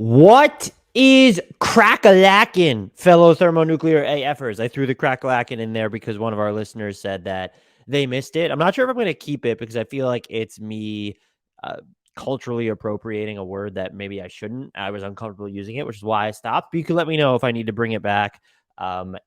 What is crack-a-lackin', fellow thermonuclear AFers? I threw the crack-a-lackin' in there because one of our listeners said that they missed it. I'm not sure if I'm going to keep it because I feel like it's me uh, culturally appropriating a word that maybe I shouldn't. I was uncomfortable using it, which is why I stopped. But you can let me know if I need to bring it back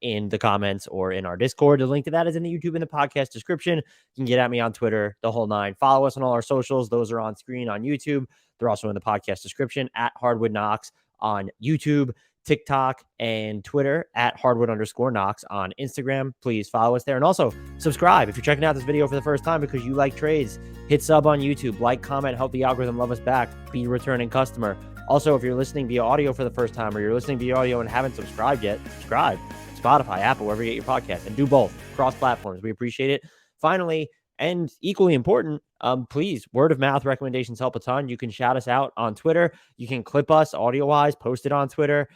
in the comments or in our Discord. The link to that is in the YouTube and the podcast description. You can get at me on Twitter, the whole nine. Follow us on all our socials. Those are on screen on YouTube. They're also in the podcast description at HardwoodKnocks on YouTube, TikTok, and Twitter at Hardwood_Knocks on Instagram. Please follow us there. And also subscribe if you're checking out this video for the first time because you like trades. Hit sub on YouTube, like, comment, help the algorithm love us back, be a returning customer. Also, if you're listening via audio for the first time or you're listening via audio and haven't subscribed yet, subscribe. Spotify, Apple, wherever you get your podcast, and do both cross platforms. We appreciate it. Finally, and equally important, please, word of mouth recommendations help a ton. You can shout us out on Twitter. You can clip us audio wise, post it on Twitter,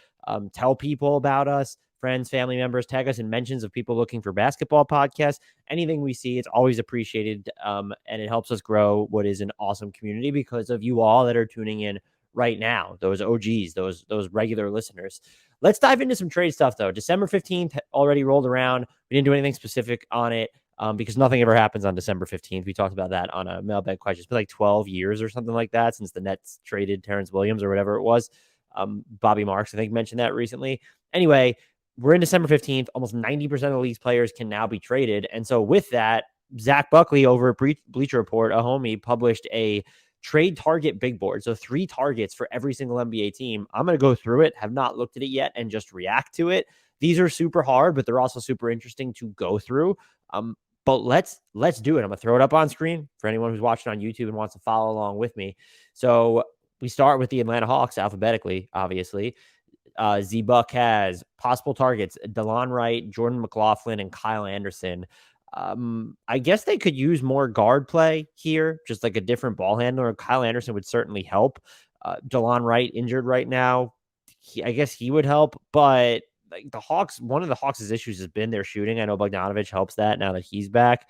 tell people about us, friends, family members, tag us in mentions of people looking for basketball podcasts. Anything we see, it's always appreciated. And it helps us grow what is an awesome community because of you all that are tuning in right now, those OGs, those regular listeners. Let's dive into some trade stuff, though. December 15th already rolled around. We didn't do anything specific on it because nothing ever happens on December 15th. We talked about that on a mailbag question. It's been like 12 years or something like that since the Nets traded Terrence Williams or whatever it was. Bobby Marks, I think, mentioned that recently. Anyway, we're in December 15th. Almost 90% of the league's players can now be traded. And so with that, Zach Buckley over at Bleacher Report, a homie, published a trade target big board. So 3 targets for every single NBA team. I'm going to go through it, have not looked at it yet, and just react to it. These are super hard, but they're also super interesting to go through. But let's do it. I'm going to throw it up on screen for anyone who's watching on YouTube and wants to follow along with me. So we start with the Atlanta Hawks alphabetically, obviously. Z-Buck has possible targets, DeLon Wright, Jordan McLaughlin, and Kyle Anderson. I guess they could use more guard play here, just like a different ball handler. Kyle Anderson would certainly help. DeLon Wright injured right now. I guess he would help, but like the Hawks, one of the Hawks' issues has been their shooting. I know Bogdanovich helps that now that he's back.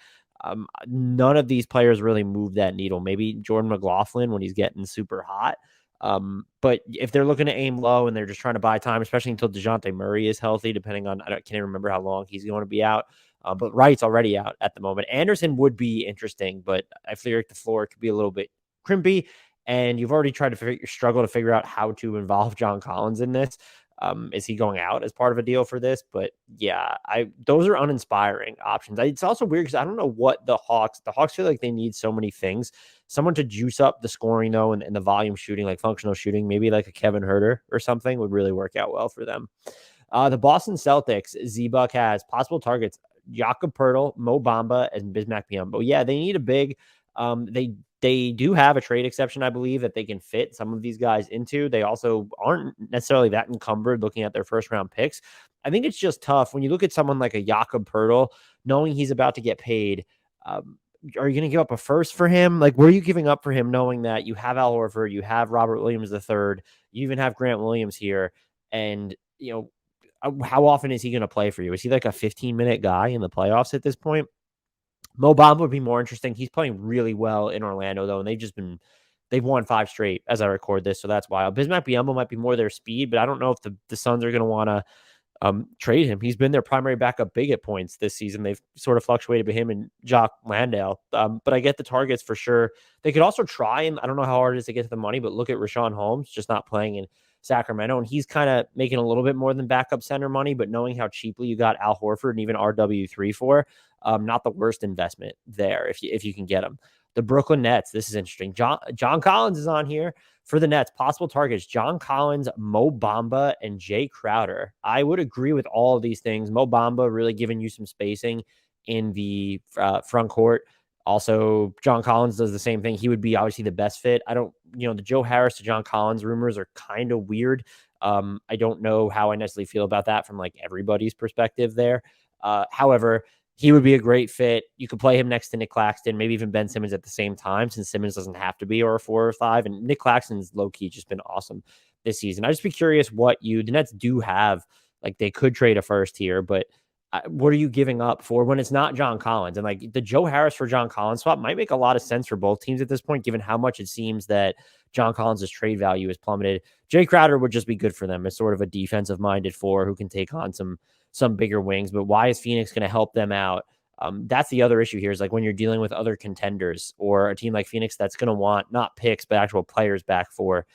None of these players really move that needle. Maybe Jordan McLaughlin when he's getting super hot. But if they're looking to aim low and they're just trying to buy time, especially until DeJounte Murray is healthy, depending on, I can't even remember how long he's going to be out. But Wright's already out at the moment. Anderson would be interesting, but I feel like the floor could be a little bit crimpy. And you've already tried to struggle to figure out how to involve John Collins in this. Is he going out as part of a deal for this? But yeah, those are uninspiring options. It's also weird because I don't know what the Hawks feel like they need so many things. Someone to juice up the scoring though, and the volume shooting, like functional shooting, maybe like a Kevin Huerter or something would really work out well for them. The Boston Celtics, Z-Buck has possible targets, Jakob Poeltl, Mo Bamba, and Bismack Biyombo. Yeah, they need a big. They do have a trade exception, I believe, that they can fit some of these guys into. They also aren't necessarily that encumbered looking at their first round picks. I think it's just tough when you look at someone like a Jakob Poeltl, knowing he's about to get paid. Are you going to give up a first for him? Like, what are you giving up for him, knowing that you have Al Horford, you have Robert Williams III, you even have Grant Williams here, and how often is he going to play for you? Is he like a 15-minute guy in the playoffs at this point? Mo Bamba would be more interesting. He's playing really well in Orlando, though, and they've won 5 straight as I record this, so that's wild. Bismack Biyombo might be more their speed, but I don't know if the Suns are going to want to trade him. He's been their primary backup big at points this season. They've sort of fluctuated with him and Jock Landale, but I get the targets for sure. They could also try, and I don't know how hard it is to get to the money, but look at Richaun Holmes, just not playing in Sacramento, and he's kind of making a little bit more than backup center money, but knowing how cheaply you got Al Horford and even RW3 for, not the worst investment there if you can get him. The Brooklyn Nets, this is interesting. John Collins is on here for the Nets. Possible targets, John Collins, Mo Bamba, and Jay Crowder. I would agree with all of these things. Mo Bamba really giving you some spacing in the front court. Also, John Collins does the same thing. He would be obviously the best fit. The Joe Harris to John Collins rumors are kind of weird. I don't know how I necessarily feel about that from like everybody's perspective there. However, he would be a great fit. You could play him next to Nick Claxton, maybe even Ben Simmons at the same time, since Simmons doesn't have to be or a 4 or 5. And Nick Claxton's low-key just been awesome this season. I'd just be curious the Nets do have, like they could trade a first here, but what are you giving up for when it's not John Collins? And like the Joe Harris for John Collins swap might make a lot of sense for both teams at this point, given how much it seems that John Collins' trade value is plummeted. Jay Crowder would just be good for them as sort of a defensive-minded four who can take on some bigger wings. But why is Phoenix going to help them out? That's the other issue here is like when you're dealing with other contenders or a team like Phoenix that's going to want not picks, but actual players back for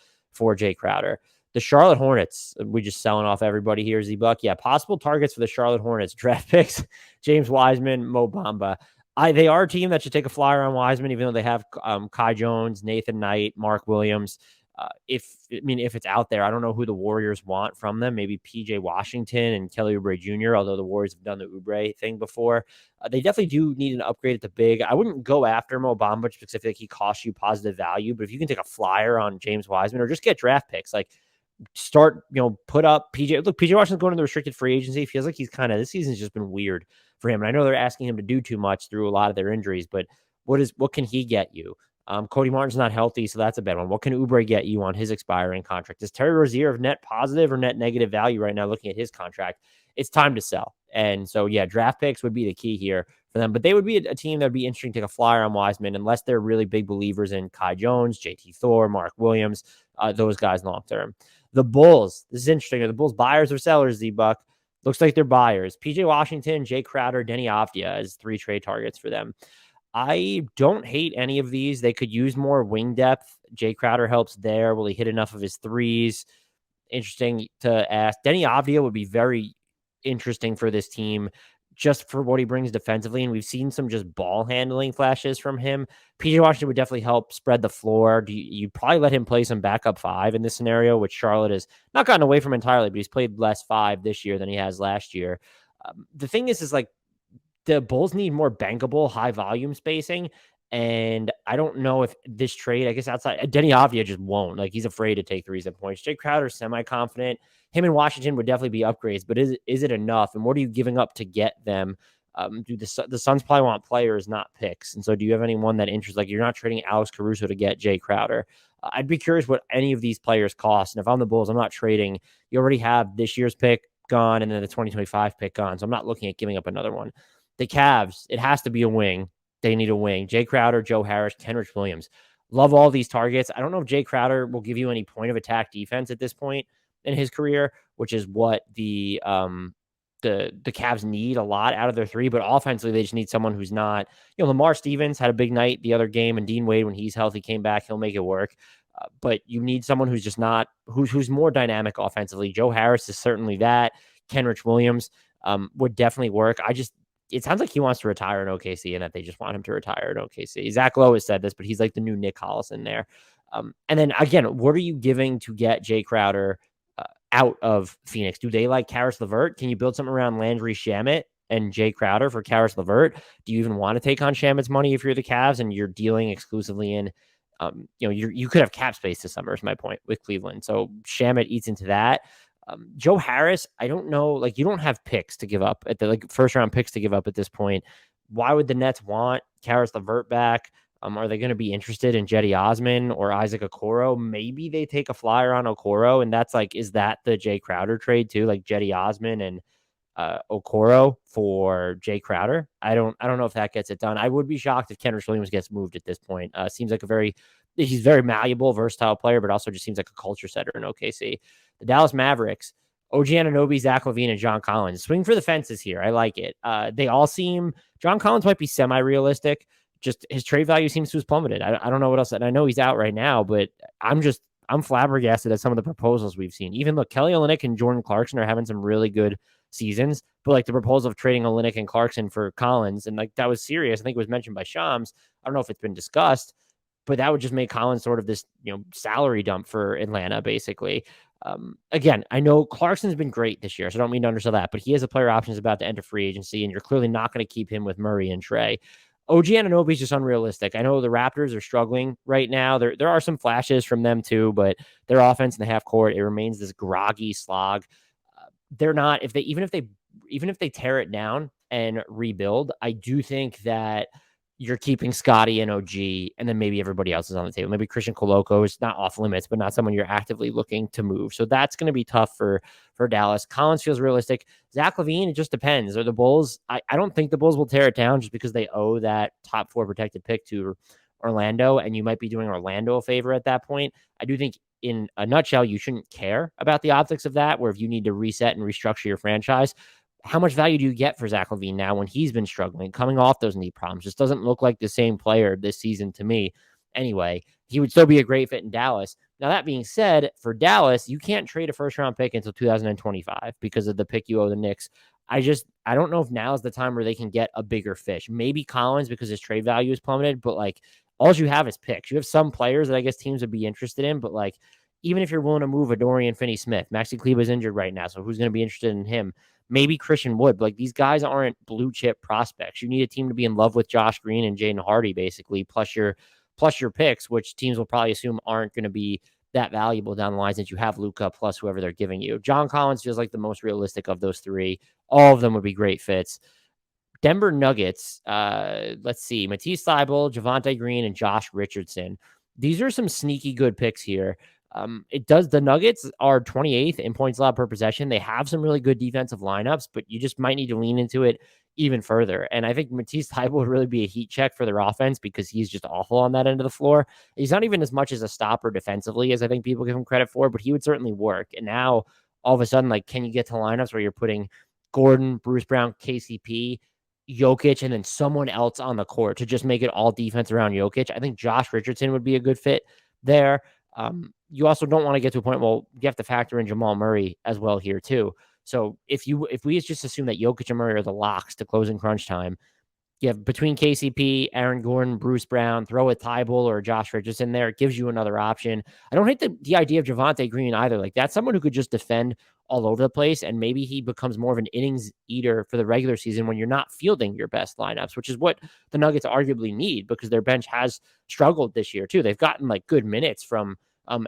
Jay Crowder. The Charlotte Hornets, we just selling off everybody here, Z-Buck. Yeah, possible targets for the Charlotte Hornets. Draft picks, James Wiseman, Mo Bamba. They are a team that should take a flyer on Wiseman, even though they have Kai Jones, Nathan Knight, Mark Williams. If it's out there, I don't know who the Warriors want from them. Maybe PJ Washington and Kelly Oubre Jr., although the Warriors have done the Oubre thing before. They definitely do need an upgrade at the big. I wouldn't go after Mo Bamba just because I feel like he costs you positive value. But if you can take a flyer on James Wiseman or just get draft picks, like start, put up PJ. Look, PJ Washington's going to the restricted free agency. It feels like he's this season's just been weird for him. And I know they're asking him to do too much through a lot of their injuries, but what can he get you? Cody Martin's not healthy, so that's a bad one. What can Oubre get you on his expiring contract? Is Terry Rozier of net positive or net negative value right now looking at his contract? It's time to sell. And so, yeah, draft picks would be the key here for them. But they would be a team that would be interesting to take a flyer on Wiseman unless they're really big believers in Kai Jones, JT Thor, Mark Williams, those guys long term. The Bulls, this is interesting. Are the Bulls buyers or sellers, Z-Buck? Looks like they're buyers. PJ Washington, Jay Crowder, Denny Avdia as 3 trade targets for them. I don't hate any of these. They could use more wing depth. Jay Crowder helps there. Will he hit enough of his threes? Interesting to ask. Denny Avdia would be very interesting for this team just for what he brings defensively. And we've seen some just ball handling flashes from him. PJ Washington would definitely help spread the floor. You'd probably let him play some backup 5 in this scenario, which Charlotte has not gotten away from entirely, but he's played less 5 this year than he has last year. The thing is like, the Bulls need more bankable, high volume spacing. And I don't know if this trade, I guess outside, Denny Avdia just won't. Like, he's afraid to take threes at points. Jay Crowder's semi-confident. Him and Washington would definitely be upgrades, but is it enough? And what are you giving up to get them? The Suns probably want players, not picks. And so do you have anyone that interests? Like, you're not trading Alex Caruso to get Jay Crowder. I'd be curious what any of these players cost. And if I'm the Bulls, I'm not trading. You already have this year's pick gone and then the 2025 pick gone. So I'm not looking at giving up another one. The Cavs, it has to be a wing. They need a wing. Jay Crowder, Joe Harris, Kenrich Williams. Love all these targets. I don't know if Jay Crowder will give you any point of attack defense at this point in his career, which is what the Cavs need a lot out of their 3. But offensively, they just need someone who's not. Lamar Stevens had a big night the other game, and Dean Wade, when he's healthy, came back. He'll make it work. But you need someone who's just not who's more dynamic offensively. Joe Harris is certainly that. Kenrich Williams would definitely work. It sounds like he wants to retire in OKC and that they just want him to retire in OKC. Zach Lowe has said this, but he's like the new Nick Collison there. And then again, what are you giving to get Jay Crowder out of Phoenix? Do they like Karis LeVert? Can you build something around Landry Shamet and Jay Crowder for Karis LeVert? Do you even want to take on Shamet's money if you're the Cavs and you're dealing exclusively in, you could have cap space this summer is my point with Cleveland. So Shamet eats into that. Joe Harris, I don't know. Like, you don't have picks to give up at the first round picks to give up at this point. Why would the Nets want Karis LeVert back? Are they going to be interested in Jetty Osman or Isaac Okoro? Maybe they take a flyer on Okoro, and that's like, is that the Jay Crowder trade too? Like Jetty Osman and Okoro for Jay Crowder? I don't know if that gets it done. I would be shocked if Kenrich Williams gets moved at this point. Seems like he's very malleable, versatile player, but also just seems like a culture setter in OKC. The Dallas Mavericks, OG Anunoby, Zach LaVine, and John Collins. Swing for the fences here. I like it. They all seem, John Collins might be semi-realistic. Just his trade value seems to have plummeted. I don't know what else. And I know he's out right now, but I'm flabbergasted at some of the proposals we've seen. Even look, Kelly Olynyk and Jordan Clarkson are having some really good seasons, but like the proposal of trading Olynyk and Clarkson for Collins, and like that was serious. I think it was mentioned by Shams. I don't know if it's been discussed, but that would just make Collins sort of this, salary dump for Atlanta, basically. Again, I know Clarkson's been great this year, so I don't mean to undersell that, but he has a player options about to enter free agency, and you're clearly not going to keep him with Murray and Trey. OG Anunoby is just unrealistic. I know the Raptors are struggling right now. There are some flashes from them too, but their offense in the half court, it remains this groggy slog. They're not, even if they tear it down and rebuild, I do think that you're keeping Scotty and OG, and then maybe everybody else is on the table. Maybe Christian Koloko is not off limits, but not someone you're actively looking to move. So that's going to be tough for Dallas. Collins feels realistic. Zach LaVine, it just depends. Are the Bulls? I don't think the Bulls will tear it down just because they owe that top 4 protected pick to Orlando, and you might be doing Orlando a favor at that point. I do think in a nutshell, you shouldn't care about the optics of that, where if you need to reset and restructure your franchise, how much value do you get for Zach LaVine now when he's been struggling, coming off those knee problems? Just doesn't look like the same player this season to me. Anyway, he would still be a great fit in Dallas. Now, that being said, for Dallas, you can't trade a first round pick until 2025 because of the pick you owe the Knicks. I don't know if now is the time where they can get a bigger fish. Maybe Collins because his trade value is plummeted, but like all you have is picks. You have some players that I guess teams would be interested in, but like even if you're willing to move a Dorian Finney-Smith, Maxi Kleber's injured right now, so who's going to be interested in him? Maybe Christian Wood. But like these guys aren't blue chip prospects. You need a team to be in love with Josh Green and Jaden Hardy, basically, plus your picks, which teams will probably assume aren't going to be that valuable down the line since you have Luka plus whoever they're giving you. John Collins feels like the most realistic of those three. All of them would be great fits. Denver Nuggets, let's see, Matisse Thybulle, Javonte Green, and Josh Richardson. These are some sneaky good picks here. The Nuggets are 28th in points allowed per possession. They have some really good defensive lineups, but you just might need to lean into it even further. And I think Matisse Thybulle would really be a heat check for their offense because he's just awful on that end of the floor. He's not even as much as a stopper defensively as I think people give him credit for, but he would certainly work. And now all of a sudden, like, can you get to lineups where you're putting Gordon, Bruce Brown, KCP, Jokic, and then someone else on the court to just make it all defense around Jokic? I think Josh Richardson would be a good fit there. You also don't want to get to a point, well, you have to factor in Jamal Murray as well here too. So if we just assume that Jokic and Murray are the locks to close in crunch time, you have between KCP, Aaron Gordon, Bruce Brown, throw a Thybulle or Josh Richardson there. It gives you another option. I don't hate the idea of Javonte Green either. Like that's someone who could just defend all over the place, and maybe he becomes more of an innings eater for the regular season when you're not fielding your best lineups, which is what the Nuggets arguably need because their bench has struggled this year too. They've gotten like good minutes from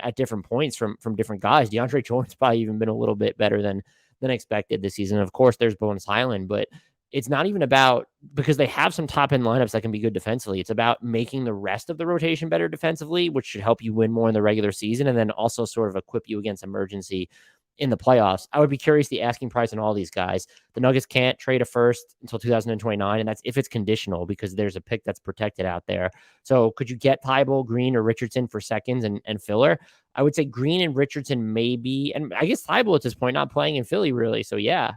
at different points from different guys. DeAndre Jordan's probably even been a little bit better than expected this season. Of course, there's Bones Highland, but it's not even about because they have some top end lineups that can be good defensively. It's about making the rest of the rotation better defensively, which should help you win more in the regular season and then also sort of equip you against emergency in the playoffs. I would be curious the asking price on all these guys. The Nuggets can't trade a first until 2029, and that's if it's conditional because there's a pick that's protected out there. So could you get Thybulle, Green, or Richardson for seconds and filler? I would say Green and Richardson maybe, and I guess Thybulle at this point not playing in Philly really. So yeah,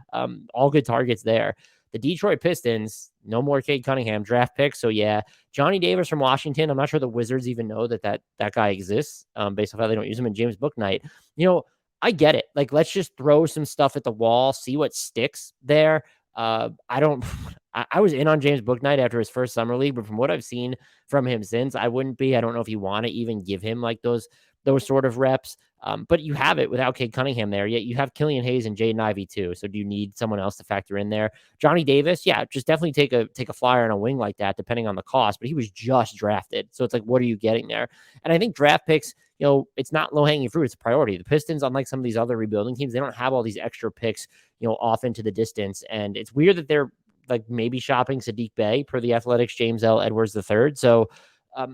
all good targets there. The Detroit Pistons, no more Cade Cunningham draft picks. So yeah, Johnny Davis from Washington. I'm not sure the Wizards even know that guy exists based on how they don't use him. And James Bouknight, I get it. Like, let's just throw some stuff at the wall, see what sticks there. I was in on James Bouknight after his first summer league, but from what I've seen from him since, I wouldn't be. I don't know if you want to even give him like those sort of reps. But you have it without Cade Cunningham there. Yet you have Killian Hayes and Jaden Ivey too. So do you need someone else to factor in there? Johnny Davis, yeah, just definitely take a flyer on a wing like that, depending on the cost. But he was just drafted, so it's like, what are you getting there? And I think draft picks, it's not low hanging fruit; it's a priority. The Pistons, unlike some of these other rebuilding teams, they don't have all these extra picks, off into the distance. And it's weird that they're like maybe shopping Sadiq Bey per the Athletics' James L. Edwards III. So.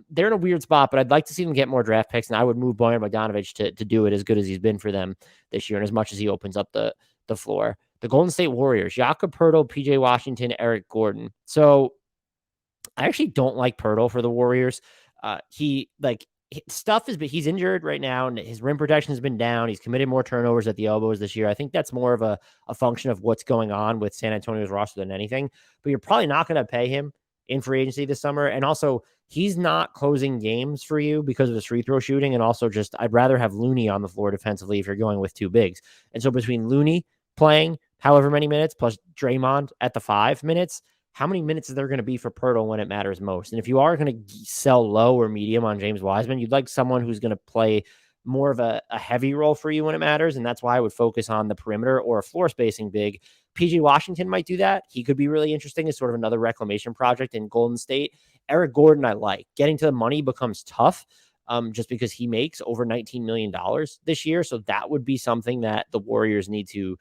They're in a weird spot, but I'd like to see them get more draft picks, and I would move Bojan Bogdanovic to do it as good as he's been for them this year and as much as he opens up the floor. The Golden State Warriors, Jakob Poeltl, PJ Washington, Eric Gordon. So I actually don't like Poeltl for the Warriors. He's injured right now, and his rim protection has been down. He's committed more turnovers at the elbows this year. I think that's more of a function of what's going on with San Antonio's roster than anything, but you're probably not going to pay him in free agency this summer. And also, he's not closing games for you because of his free throw shooting. And also just, I'd rather have Looney on the floor defensively if you're going with two bigs. And so between Looney playing however many minutes plus Draymond at the 5 minutes, how many minutes is there going to be for Poeltl when it matters most? And if you are going to sell low or medium on James Wiseman, you'd like someone who's going to play more of a heavy role for you when it matters. And that's why I would focus on the perimeter or a floor spacing big. PG Washington might do that. He could be really interesting as sort of another reclamation project in Golden State. Eric Gordon, I like. Getting to the money becomes tough just because he makes over $19 million this year. So that would be something that the Warriors need to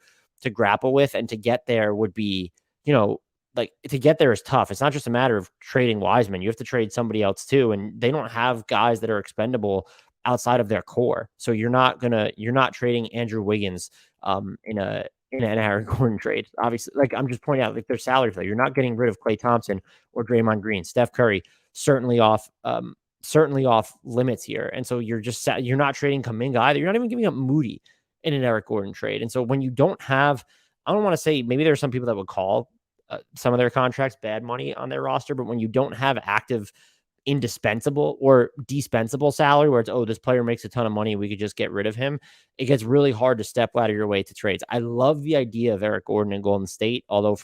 grapple with. And to get there would be, to get there is tough. It's not just a matter of trading Wiseman. You have to trade somebody else too. And they don't have guys that are expendable outside of their core. So you're not trading Andrew Wiggins in an Aaron Gordon trade. Obviously, like I'm just pointing out, like their salaries, you're not getting rid of Klay Thompson or Draymond Green. Steph Curry certainly off certainly off limits here. And so you're not trading Kuminga either. You're not even giving up Moody in an Eric Gordon trade. And so when you don't have, I don't want to say, maybe there's some people that would call some of their contracts bad money on their roster, but when you don't have active indispensable or dispensable salary where it's, oh, this player makes a ton of money, we could just get rid of him, it gets really hard to step out of your way to trades. I love the idea of Eric Gordon in Golden State, although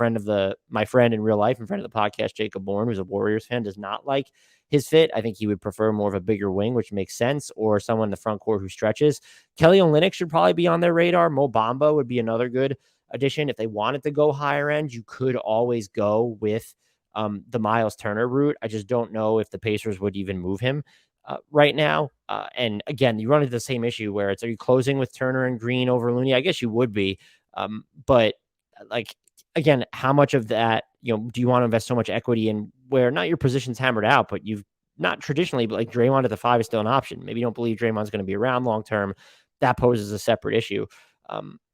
my friend in real life and friend of the podcast, Jacob Bourne, who's a Warriors fan, does not like his fit. I think he would prefer more of a bigger wing, which makes sense, or someone in the front court who stretches. Kelly Olynyk should probably be on their radar. Mo Bamba would be another good addition. If they wanted to go higher end, you could always go with the Miles Turner route. I just don't know if the Pacers would even move him right now. And again, you run into the same issue where are you closing with Turner and Green over Looney? I guess you would be. But like, again, how much of that, do you want to invest so much equity in where not your position's hammered out, but you've not traditionally, but like Draymond at the 5 is still an option. Maybe you don't believe Draymond's going to be around long-term. That poses a separate issue.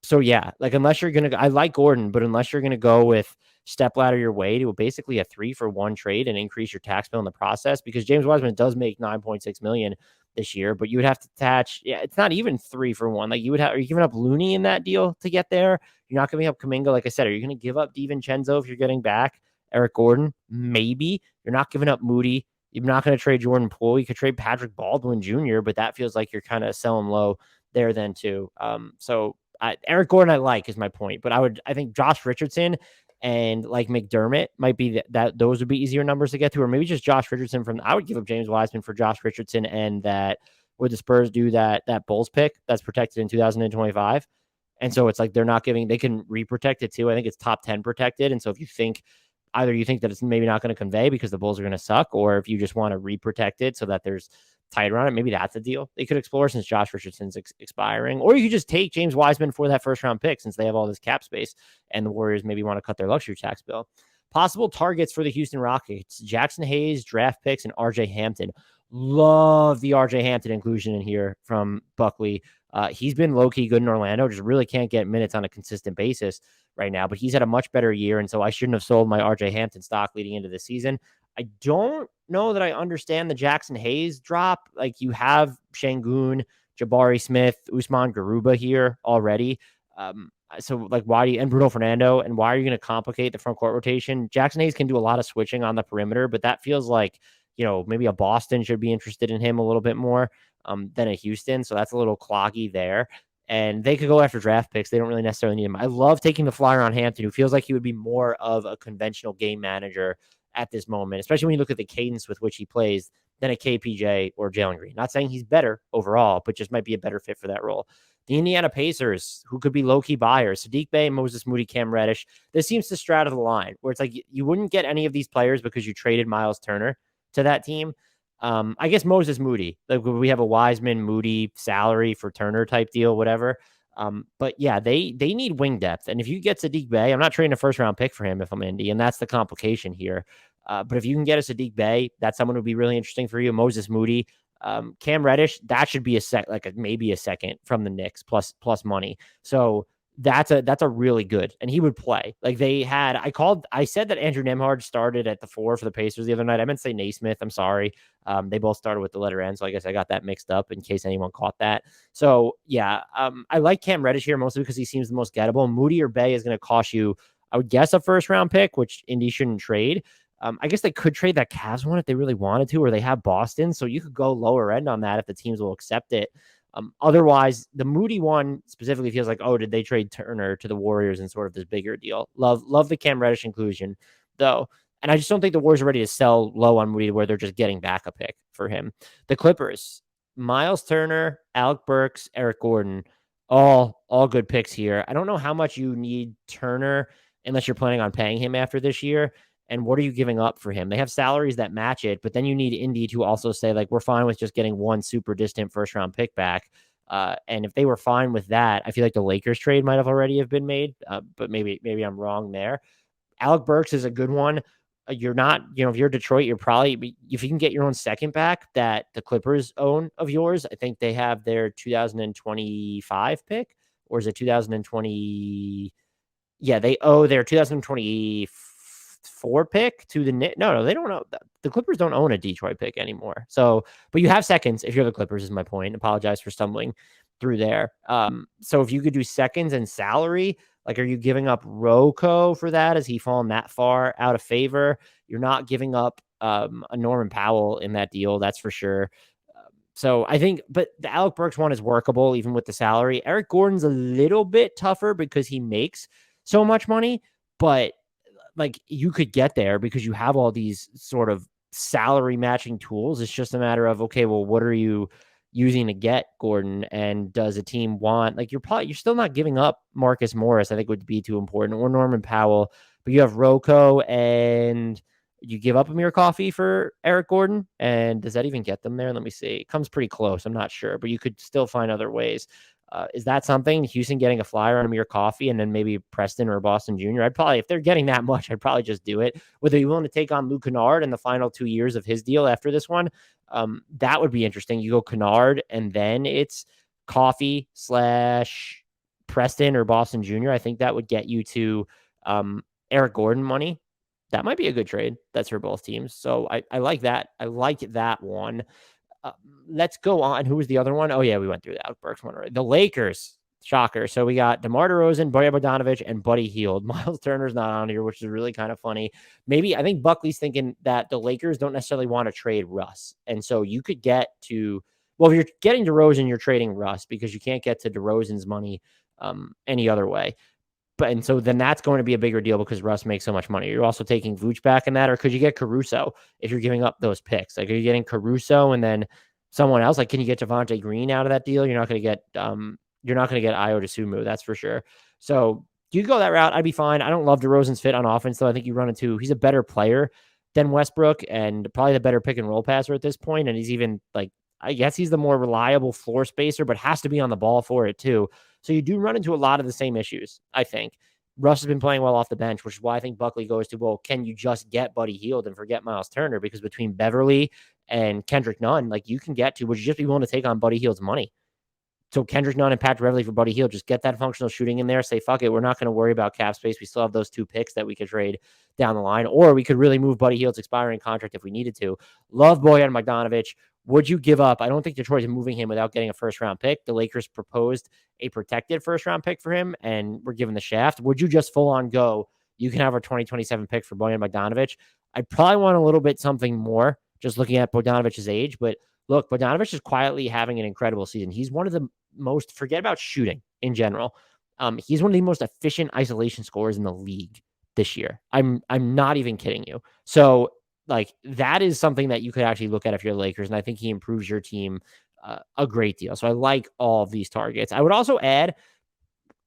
So yeah, like unless you're going to, I like Gordon, but unless you're going to go with step ladder your way to basically a 3-for-1 trade and increase your tax bill in the process, because James Wiseman does make $9.6 million this year, but you would have to attach, it's not even 3-for-1. Like are you giving up Looney in that deal to get there? You're not giving up Kuminga. Like I said, are you going to give up DiVincenzo if you're getting back Eric Gordon? Maybe. You're not giving up Moody. You're not going to trade Jordan Poole. You could trade Patrick Baldwin Jr., but that feels like you're kind of selling low there then too. Eric Gordon I like is my point, but I think Josh Richardson and like McDermott might be that those would be easier numbers to get to, or maybe just Josh Richardson I would give up James Wiseman for Josh Richardson, and that would the Spurs do that Bulls pick that's protected in 2025. And so it's like they can re-protect it too. I think it's top 10 protected. And so if you think either you think that it's maybe not going to convey because the Bulls are going to suck, or if you just want to re-protect it so that there's tight around it, maybe that's a deal they could explore since Josh Richardson's expiring. Or you could just take James Wiseman for that first round pick since they have all this cap space and the Warriors maybe want to cut their luxury tax bill. Possible targets for the Houston Rockets: Jackson Hayes, draft picks, and RJ Hampton. Love the RJ Hampton inclusion in here from Buckley. He's been low-key good in Orlando, just really can't get minutes on a consistent basis right now, but he's had a much better year, and so I shouldn't have sold my RJ Hampton stock leading into the season. I don't know that I understand the Jackson Hayes drop. Like, you have Şengün, Jabari Smith, Usman Garuba here already. So like, and Bruno Fernando, and why are you going to complicate the front court rotation? Jackson Hayes can do a lot of switching on the perimeter, but that feels like, maybe a Boston should be interested in him a little bit more than a Houston. So that's a little cloggy there. And they could go after draft picks. They don't really necessarily need him. I love taking the flyer on Hampton, who feels like he would be more of a conventional game manager at this moment, especially when you look at the cadence with which he plays than a KPJ or Jalen Green. Not saying he's better overall, but just might be a better fit for that role. The Indiana Pacers, who could be low-key buyers: Saddiq Bey, Moses Moody, Cam Reddish. This seems to straddle the line where it's like you wouldn't get any of these players because you traded Miles Turner to that team. I guess Moses Moody, like we have a Wiseman Moody salary for Turner type deal, whatever. But yeah, they need wing depth. And if you get Saddiq Bey, I'm not trading a first round pick for him if I'm Indy, and that's the complication here. But if you can get a Saddiq Bey, that's someone who would be really interesting for you. Moses Moody, Cam Reddish, that should be maybe a second from the Knicks plus money. So that's a really good, and he would play. Like I said that Andrew Nembhard started at the 4 for the Pacers the other night. I meant to say Naismith. I'm sorry. They both started with the letter N, so I guess I got that mixed up in case anyone caught that. So yeah, I like Cam Reddish here mostly because he seems the most gettable. Moody or Bay is going to cost you, I would guess, a first round pick, which Indy shouldn't trade. I guess they could trade that Cavs one if they really wanted to, or they have Boston, so you could go lower end on that if the teams will accept it. Otherwise, the Moody one specifically feels like, oh, did they trade Turner to the Warriors in sort of this bigger deal? Love the Cam Reddish inclusion, though. And I just don't think the Warriors are ready to sell low on Moody where they're just getting back a pick for him. The Clippers: Miles Turner, Alec Burks, Eric Gordon, all good picks here. I don't know how much you need Turner unless you're planning on paying him after this year. And what are you giving up for him? They have salaries that match it, but then you need Indy to also say, like, we're fine with just getting one super distant first round pick back. And if they were fine with that, I feel like the Lakers trade might have already have been made, but maybe I'm wrong there. Alec Burks is a good one. You're not, if you're Detroit, you're probably, if you can get your own second back that the Clippers own of yours, I think they have their 2025 pick, or is it 2020? Yeah, they owe their 2023 4 pick to the Knicks. No, they don't know. The Clippers don't own a Detroit pick anymore. So, but you have seconds if you're the Clippers, is my point. Apologize for stumbling through there. So if you could do seconds and salary, like, are you giving up Rocco for that? Has he fallen that far out of favor? You're not giving up a Norman Powell in that deal, that's for sure. So I think, but the Alec Burks one is workable even with the salary. Eric Gordon's a little bit tougher because he makes so much money, but like, you could get there because you have all these sort of salary matching tools. It's just a matter of, okay, well, what are you using to get Gordon? And does a team want, like, you're still not giving up Marcus Morris, I think would be too important, or Norman Powell, but you have Rocco, and you give up Amir Coffey for Eric Gordon. And does that even get them there? Let me see. It comes pretty close. I'm not sure, but you could still find other ways. Is that something? Houston getting a flyer on Amir Coffey and then maybe Preston or Boston Jr.? I'd probably, if they're getting that much, I'd probably just do it. Would they be willing to take on Luke Kennard in the final 2 years of his deal after this one? That would be interesting. You go Kennard and then it's Coffey / Preston or Boston Jr. I think that would get you to Eric Gordon money. That might be a good trade. That's for both teams. So I like that. I like that one. Let's go on. Who was the other one? Oh, yeah, we went through the Alec Burks one already. The Lakers. Shocker. So we got DeMar DeRozan, Bojan Bogdanovic, and Buddy Hield. Miles Turner's not on here, which is really kind of funny. Maybe I think Buckley's thinking that the Lakers don't necessarily want to trade Russ. And so you could get to, well, if you're getting DeRozan, you're trading Russ because you can't get to DeRozan's money any other way. But and so then that's going to be a bigger deal because Russ makes so much money. You're also taking Vooch back in that, or could you get Caruso if you're giving up those picks? Like, are you getting Caruso and then someone else? Like, can you get Javonte Green out of that deal? You're not going to get Ayo DeSumo, that's for sure. So you go that route, I'd be fine. I don't love DeRozan's fit on offense, though. I think you run into, he's a better player than Westbrook and probably the better pick and roll passer at this point. And he's even, like, I guess he's the more reliable floor spacer, but has to be on the ball for it too. So you do run into a lot of the same issues, I think. Russ has been playing well off the bench, which is why I think Buckley goes to, well, can you just get Buddy Hield and forget Miles Turner? Because between Beverly and Kendrick Nunn, like, you can get to, would you just be willing to take on Buddy Hield's money? So Kendrick Nunn and Patrick Beverly for Buddy Hield, just get that functional shooting in there. Say, fuck it, we're not going to worry about cap space. We still have those 2 picks that we could trade down the line, or we could really move Buddy Hield's expiring contract if we needed to. Love Bojan Bogdanovic. Would you give up? I don't think Detroit is moving him without getting a first-round pick. The Lakers proposed a protected first-round pick for him, and we're given the shaft. Would you just full-on go, you can have our 2027 pick for Bojan Bogdanovic? I'd probably want a little bit something more, just looking at Bogdanovic's age. But look, Bogdanovic is quietly having an incredible season. He's one of the most, forget about shooting in general. He's one of the most efficient isolation scorers in the league this year. I'm not even kidding you. So, like, that is something that you could actually look at if you're the Lakers, and I think he improves your team a great deal. So I like all of these targets. I would also add,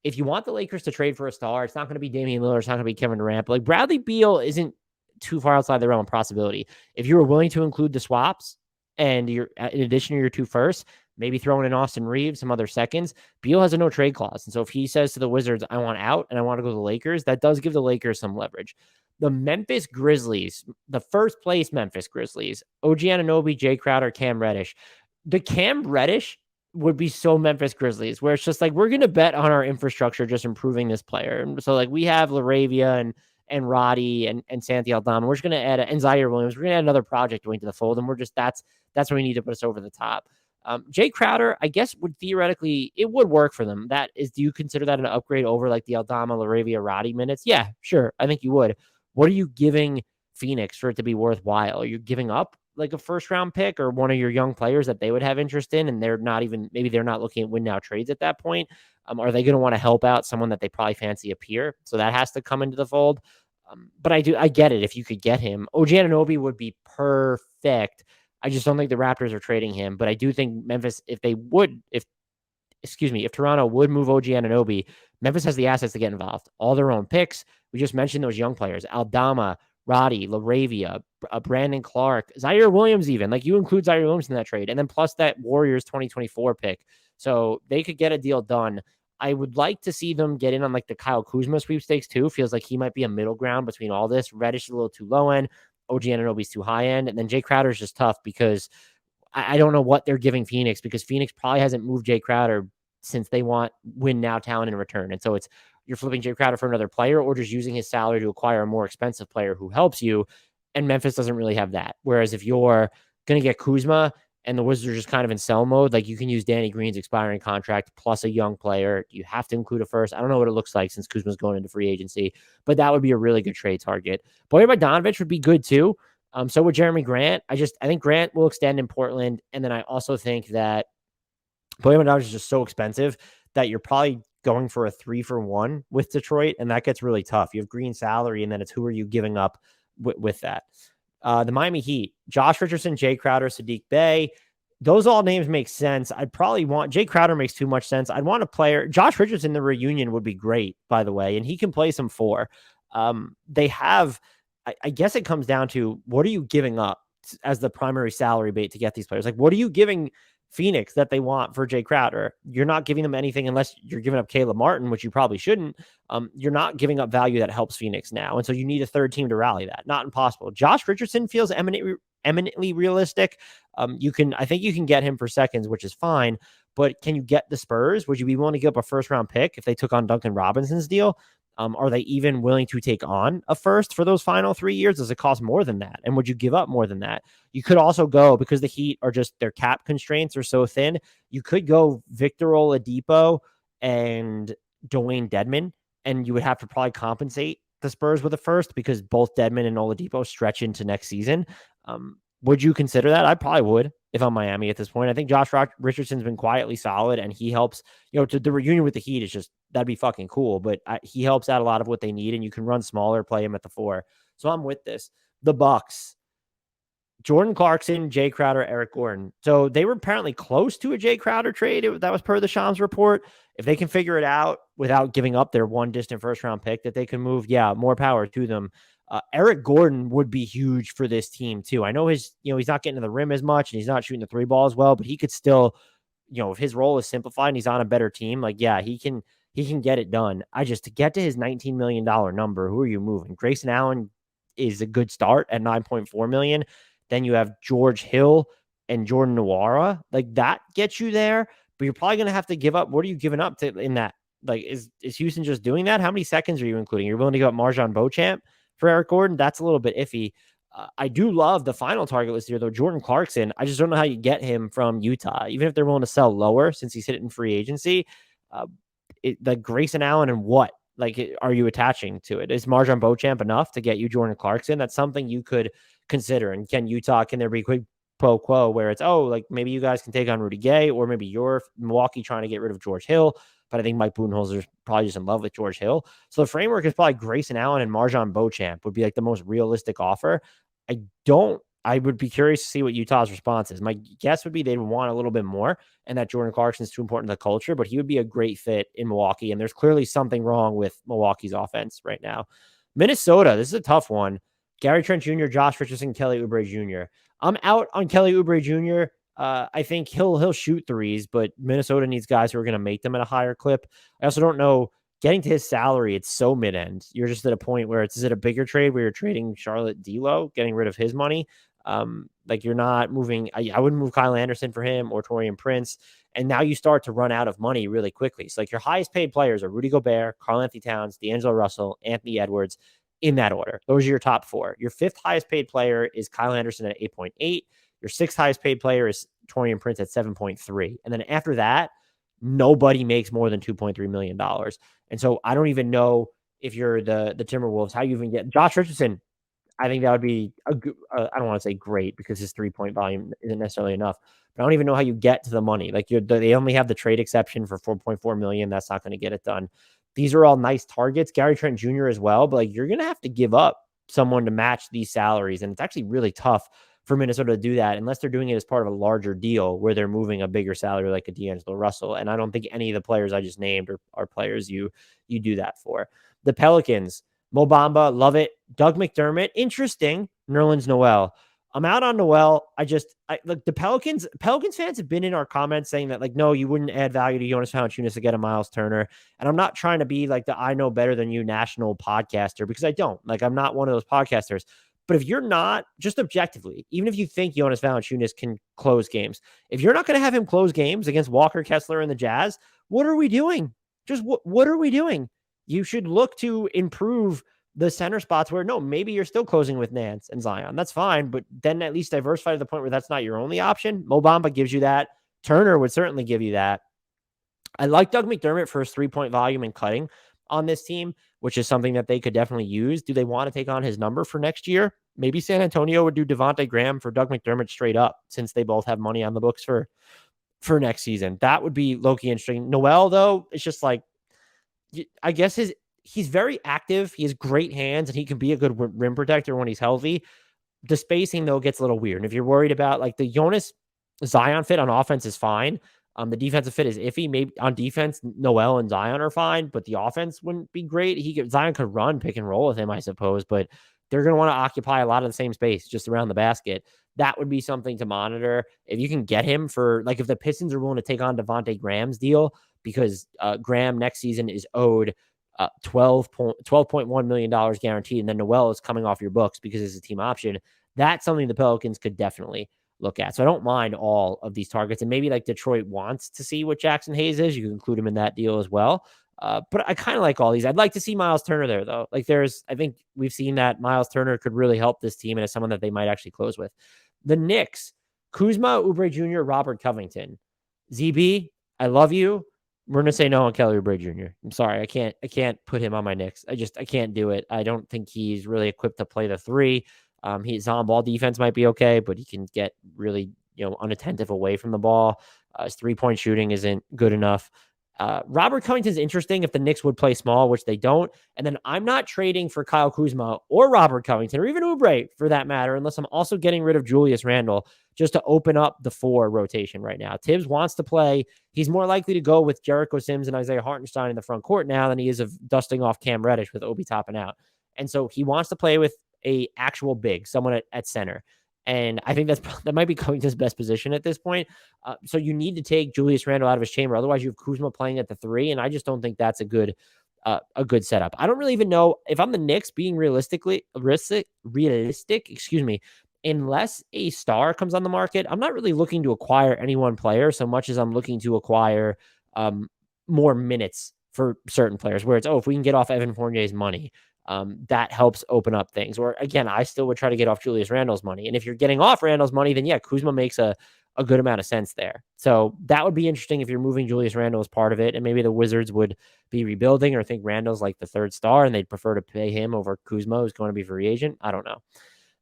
if you want the Lakers to trade for a star, it's not going to be Damian Lillard, it's not going to be Kevin Durant, but like, Bradley Beal isn't too far outside the realm of possibility. If you were willing to include the swaps and you're, in addition to your 2 firsts, maybe throwing in Austin Reeves, some other seconds, Beal has a no trade clause. And so if he says to the Wizards, I want out and I want to go to the Lakers, that does give the Lakers some leverage. The Memphis Grizzlies, the first place Memphis Grizzlies, OG Anunoby, Jay Crowder, Cam Reddish. The Cam Reddish would be so Memphis Grizzlies, where it's just like, we're going to bet on our infrastructure just improving this player. And so, like, we have LaRavia and Roddy and Santi Aldama. We're just going to add and Zaire Williams. We're going to add another project into the fold. And we're just, that's what we need to put us over the top. Jay Crowder, I guess, would theoretically, it would work for them. That is, do you consider that an upgrade over like the Aldama, LaRavia, Roddy minutes? Yeah, sure. I think you would. What are you giving Phoenix for it to be worthwhile? Are you giving up like a first round pick or one of your young players that they would have interest in? And they're not even, maybe they're not looking at win now trades at that point. Are they going to want to help out someone that they probably fancy a peer? So that has to come into the fold. But I get it. If you could get him, OG Anunoby would be perfect. I just don't think the Raptors are trading him, but I do think Memphis, if Toronto would move OG Anunoby, Memphis has the assets to get involved. All their own picks. We just mentioned those young players, Aldama, Roddy, LaRavia, Brandon Clark, Zaire Williams even. Like, you include Zaire Williams in that trade. And then plus that Warriors 2024 pick. So they could get a deal done. I would like to see them get in on like the Kyle Kuzma sweepstakes too. Feels like he might be a middle ground between all this. Reddish is a little too low end. OG Anunoby's too high end. And then Jay Crowder is just tough because I don't know what they're giving Phoenix, because Phoenix probably hasn't moved Jay Crowder since they want win now talent in return. And so it's, you're flipping Jay Crowder for another player or just using his salary to acquire a more expensive player who helps you. And Memphis doesn't really have that. Whereas if you're going to get Kuzma and the Wizards are just kind of in sell mode, like you can use Danny Green's expiring contract plus a young player. You have to include a first. I don't know what it looks like since Kuzma's going into free agency, but that would be a really good trade target. Bojan Bogdanovic would be good too. So would Jeremy Grant. I think Grant will extend in Portland. And then I also think that Bojan Bogdanovic is just so expensive that you're probably going for a 3-for-1 with Detroit. And that gets really tough. You have Green salary, and then it's who are you giving up with that? The Miami Heat, Josh Richardson, Jay Crowder, Sadiq Bey. Those all names make sense. I'd probably want Jay Crowder makes too much sense. I'd want a player. Josh Richardson, the reunion would be great, by the way, and he can play some 4. They have, I guess it comes down to what are you giving up as the primary salary bait to get these players? Like, what are you giving Phoenix that they want for Jay Crowder? You're not giving them anything unless you're giving up Caleb Martin, which you probably shouldn't. You're not giving up value that helps Phoenix now. And so you need a third team to rally that. Not impossible. Josh Richardson feels eminently realistic. I think you can get him for seconds, which is fine. But can you get the Spurs? Would you be willing to give up a first round pick if they took on Duncan Robinson's deal? Are they even willing to take on a first for those final 3 years? Does it cost more than that? And would you give up more than that? You could also go, because the Heat are just, their cap constraints are so thin, you could go Victor Oladipo and Dwayne Dedmon, and you would have to probably compensate the Spurs with a first because both Dedmon and Oladipo stretch into next season. Would you consider that? I probably would if I'm Miami at this point. I think Josh Richardson's been quietly solid, and he helps, to the reunion with the Heat is just, that'd be fucking cool. But he helps out a lot of what they need, and you can run smaller, play him at the 4. So I'm with this. The Bucks, Jordan Clarkson, Jay Crowder, Eric Gordon. So they were apparently close to a Jay Crowder trade. That was per the Shams report. If they can figure it out without giving up their one distant first round pick that they can move, yeah, more power to them. Eric Gordon would be huge for this team too. I know he's not getting to the rim as much and he's not shooting the 3 ball as well, but he could still, if his role is simplified and he's on a better team, like, yeah, he can get it done. To get to his $19 million number, who are you moving? Grayson Allen is a good start at $9.4 million. Then you have George Hill and Jordan Nwora. Like, that gets you there, but you're probably going to have to give up. What are you giving up to in that? Like, is Houston just doing that? How many seconds are you including? You're willing to give up Marjon Beauchamp for Eric Gordon? That's a little bit iffy. I do love the final target list here, though. Jordan Clarkson, I just don't know how you get him from Utah, even if they're willing to sell lower since he's hitting free agency. The Grayson Allen and what? Like, are you attaching to it? Is Marjon Beauchamp enough to get you Jordan Clarkson? That's something you could consider. And can there be quick pro quo where it's, like, maybe you guys can take on Rudy Gay, or maybe you're Milwaukee trying to get rid of George Hill. But I think Mike Budenholzer's probably just in love with George Hill. So the framework is probably Grayson Allen and Marjon Beauchamp would be like the most realistic offer. I would be curious to see what Utah's response is. My guess would be they'd want a little bit more, and that Jordan Clarkson is too important to the culture, but he would be a great fit in Milwaukee. And there's clearly something wrong with Milwaukee's offense right now. Minnesota, this is a tough one. Gary Trent Jr., Josh Richardson, Kelly Oubre Jr. I'm out on Kelly Oubre Jr. I think he'll shoot threes, but Minnesota needs guys who are going to make them at a higher clip. I also don't know, getting to his salary, it's so mid-end. You're just at a point where is it a bigger trade where you're trading Charlotte D'Lo, getting rid of his money? Like, you're not moving. I wouldn't move Kyle Anderson for him or Taurean Prince. And now you start to run out of money really quickly. So, like, your highest paid players are Rudy Gobert, Karl-Anthony Towns, D'Angelo Russell, Anthony Edwards, in that order. Those are your top 4. Your 5th highest paid player is Kyle Anderson at 8.8. Your 6th highest paid player is Taurean Prince at 7.3. And then after that, nobody makes more than $2.3 million. And so I don't even know, if you're the Timberwolves, how you even get Josh Richardson. I think that would be I don't want to say great because his 3-point volume isn't necessarily enough, but I don't even know how you get to the money. Like, they only have the trade exception for $4.4 million. That's not going to get it done. These are all nice targets. Gary Trent Jr. as well, but like, you're going to have to give up someone to match these salaries. And it's actually really tough for Minnesota to do that unless they're doing it as part of a larger deal where they're moving a bigger salary like a D'Angelo Russell. And I don't think any of the players I just named are players you do that for. The Pelicans, Mo Bamba, love it. Doug McDermott, interesting. Nerlens Noel. I'm out on Noel. Look, the Pelicans fans have been in our comments saying that, like, no, you wouldn't add value to Jonas Valanciunas to get a Miles Turner. And I'm not trying to be like the I know better than you national podcaster, because I don't. Like, I'm not one of those podcasters. But if you're not, just objectively, even if you think Jonas Valanciunas can close games, if you're not going to have him close games against Walker Kessler and the Jazz, what are we doing? Just what are we doing? you should look to improve the center spots where, no, maybe you're still closing with Nance and Zion. That's fine, but then at least diversify to the point where that's not your only option. Mo Bamba gives you that. Turner would certainly give you that. I like Doug McDermott for his 3-point volume and cutting on this team, which is something that they could definitely use. Do they want to take on his number for next year? Maybe San Antonio would do Devontae Graham for Doug McDermott straight up, since they both have money on the books for next season. That would be low-key interesting. Noel, though, it's just like, I guess he's very active. He has great hands, and he can be a good rim protector when he's healthy. The spacing, though, gets a little weird. And if you're worried about like the Jonas Zion fit on offense is fine. The defensive fit is iffy. Maybe on defense, Noel and Zion are fine, but the offense wouldn't be great. Zion could run pick and roll with him, I suppose, but they're going to want to occupy a lot of the same space just around the basket. That would be something to monitor. If you can get him for, like, if the Pistons are willing to take on Devontae Graham's deal, because Graham next season is owed $12.1 million guaranteed, and then Noel is coming off your books because it's a team option. That's something the Pelicans could definitely look at. So I don't mind all of these targets, and maybe like Detroit wants to see what Jackson Hayes is. You can include him in that deal as well. But I kind of like all these. I'd like to see Miles Turner there, though. Like, I think we've seen that Miles Turner could really help this team, and is someone that they might actually close with. The Knicks, Kuzma, Oubre Jr., Robert Covington. ZB, I love you. We're gonna say no on Kelly Oubre Jr. I'm sorry, I can't put him on my Knicks. I can't do it. I don't think he's really equipped to play the 3. His on-ball defense might be okay, but he can get really, unattentive away from the ball. His 3-point shooting isn't good enough. Robert Covington's interesting if the Knicks would play small, which they don't. And then I'm not trading for Kyle Kuzma or Robert Covington or even Oubre for that matter, unless I'm also getting rid of Julius Randle just to open up the 4 rotation right now. Tibbs wants to play. He's more likely to go with Jericho Sims and Isaiah Hartenstein in the front court now than he is of dusting off Cam Reddish with Obi topping out. And so he wants to play with a actual big, someone at center. And I think that might be Covington's best position at this point. So you need to take Julius Randle out of his chamber. Otherwise, you have Kuzma playing at the 3, and I just don't think that's a good setup. I don't really even know if I'm the Knicks being realistic, unless a star comes on the market. I'm not really looking to acquire any one player so much as I'm looking to acquire more minutes for certain players, where it's, if we can get off Evan Fournier's money, that helps open up things. Or again, I still would try to get off Julius Randle's money. And if you're getting off Randle's money, then yeah, Kuzma makes a good amount of sense there. So that would be interesting if you're moving Julius Randle as part of it. And maybe the Wizards would be rebuilding or think Randle's like the 3rd star and they'd prefer to pay him over Kuzma, who's going to be free agent. I don't know.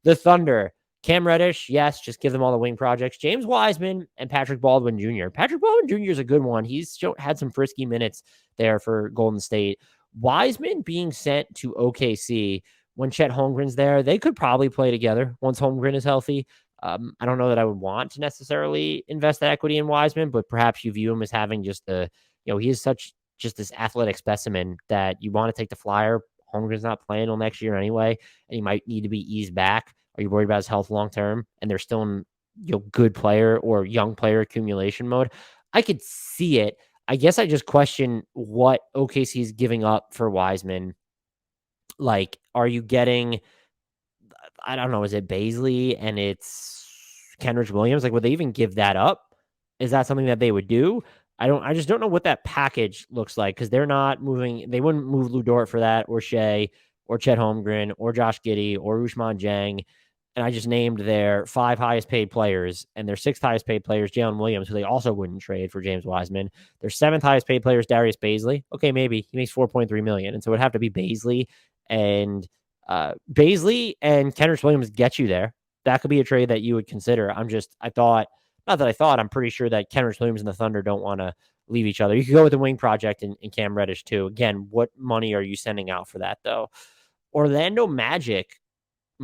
The Thunder, Cam Reddish, yes, just give them all the wing projects. James Wiseman and Patrick Baldwin Jr. Patrick Baldwin Jr. is a good one. He's had some frisky minutes there for Golden State. Wiseman being sent to OKC when Chet Holmgren's there, they could probably play together once Holmgren is healthy. I don't know that I would want to necessarily invest that equity in Wiseman, but perhaps you view him as having just he is just this athletic specimen that you want to take the flyer. Holmgren's not playing till next year anyway, and he might need to be eased back. Are you worried about his health long term? And they're still in good player or young player accumulation mode. I could see it. I guess I just question what OKC is giving up for Wiseman. Like, are you getting, I don't know, is it Baisley and it's Kenrich Williams? Like, would they even give that up? Is that something that they would do? I just don't know what that package looks like, because they're not moving. They wouldn't move Lou Dort for that, or Shea, or Chet Holmgren, or Josh Giddey, or Ousmane Dieng. And I just named their 5 highest paid players, and their 6th highest paid players, Jalen Williams, who they also wouldn't trade for James Wiseman. Their 7th highest paid players, Darius Baisley. Okay, maybe he makes $4.3 million, and so it would have to be Baisley and Kenrich Williams get you there. That could be a trade that you would consider. I'm pretty sure that Kenrich Williams and the Thunder don't want to leave each other. You could go with the wing project and Cam Reddish too. Again, what money are you sending out for that though? Orlando Magic.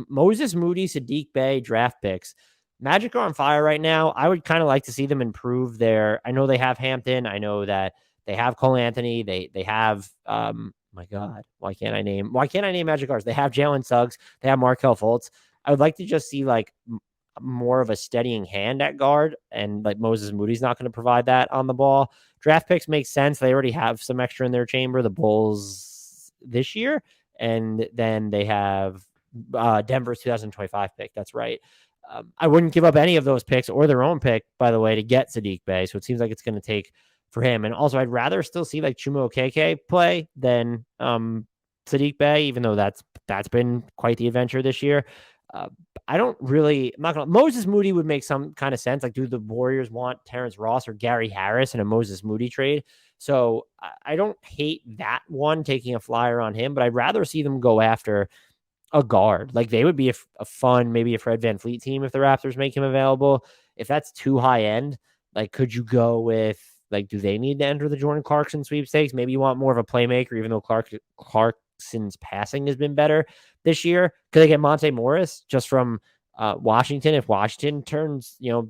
Moses Moody, Sadiq Bey, draft picks. Magic are on fire right now. I would kind of like to see them improve I know they have Hampton. I know that they have Cole Anthony. They have, my God, why can't I name Magic guards? They have Jalen Suggs. They have Markelle Fultz. I would like to just see like more of a steadying hand at guard, and like Moses Moody's not going to provide that on the ball. Draft picks make sense. They already have some extra in their chamber, the Bulls this year. And then they have Denver's 2025 pick. That's right. I wouldn't give up any of those picks or their own pick, by the way, to get Sadiq Bey. So it seems like it's going to take for him. And also, I'd rather still see like Chuma Okeke play than Sadiq Bey, even though that's been quite the adventure this year. Uh, I don't really, I'm not gonna, Moses Moody would make some kind of sense. Like, do the Warriors want Terrence Ross or Gary Harris in a Moses Moody trade? So I don't hate that one, taking a flyer on him, but I'd rather see them go after a guard. Like, they would be a fun, maybe a Fred VanVleet team if the Raptors make him available. If that's too high end, like, could you go with, like, do they need to enter the Jordan Clarkson sweepstakes? Maybe you want more of a playmaker, even though Clarkson's passing has been better this year. Could they get Monte Morris just from Washington? If Washington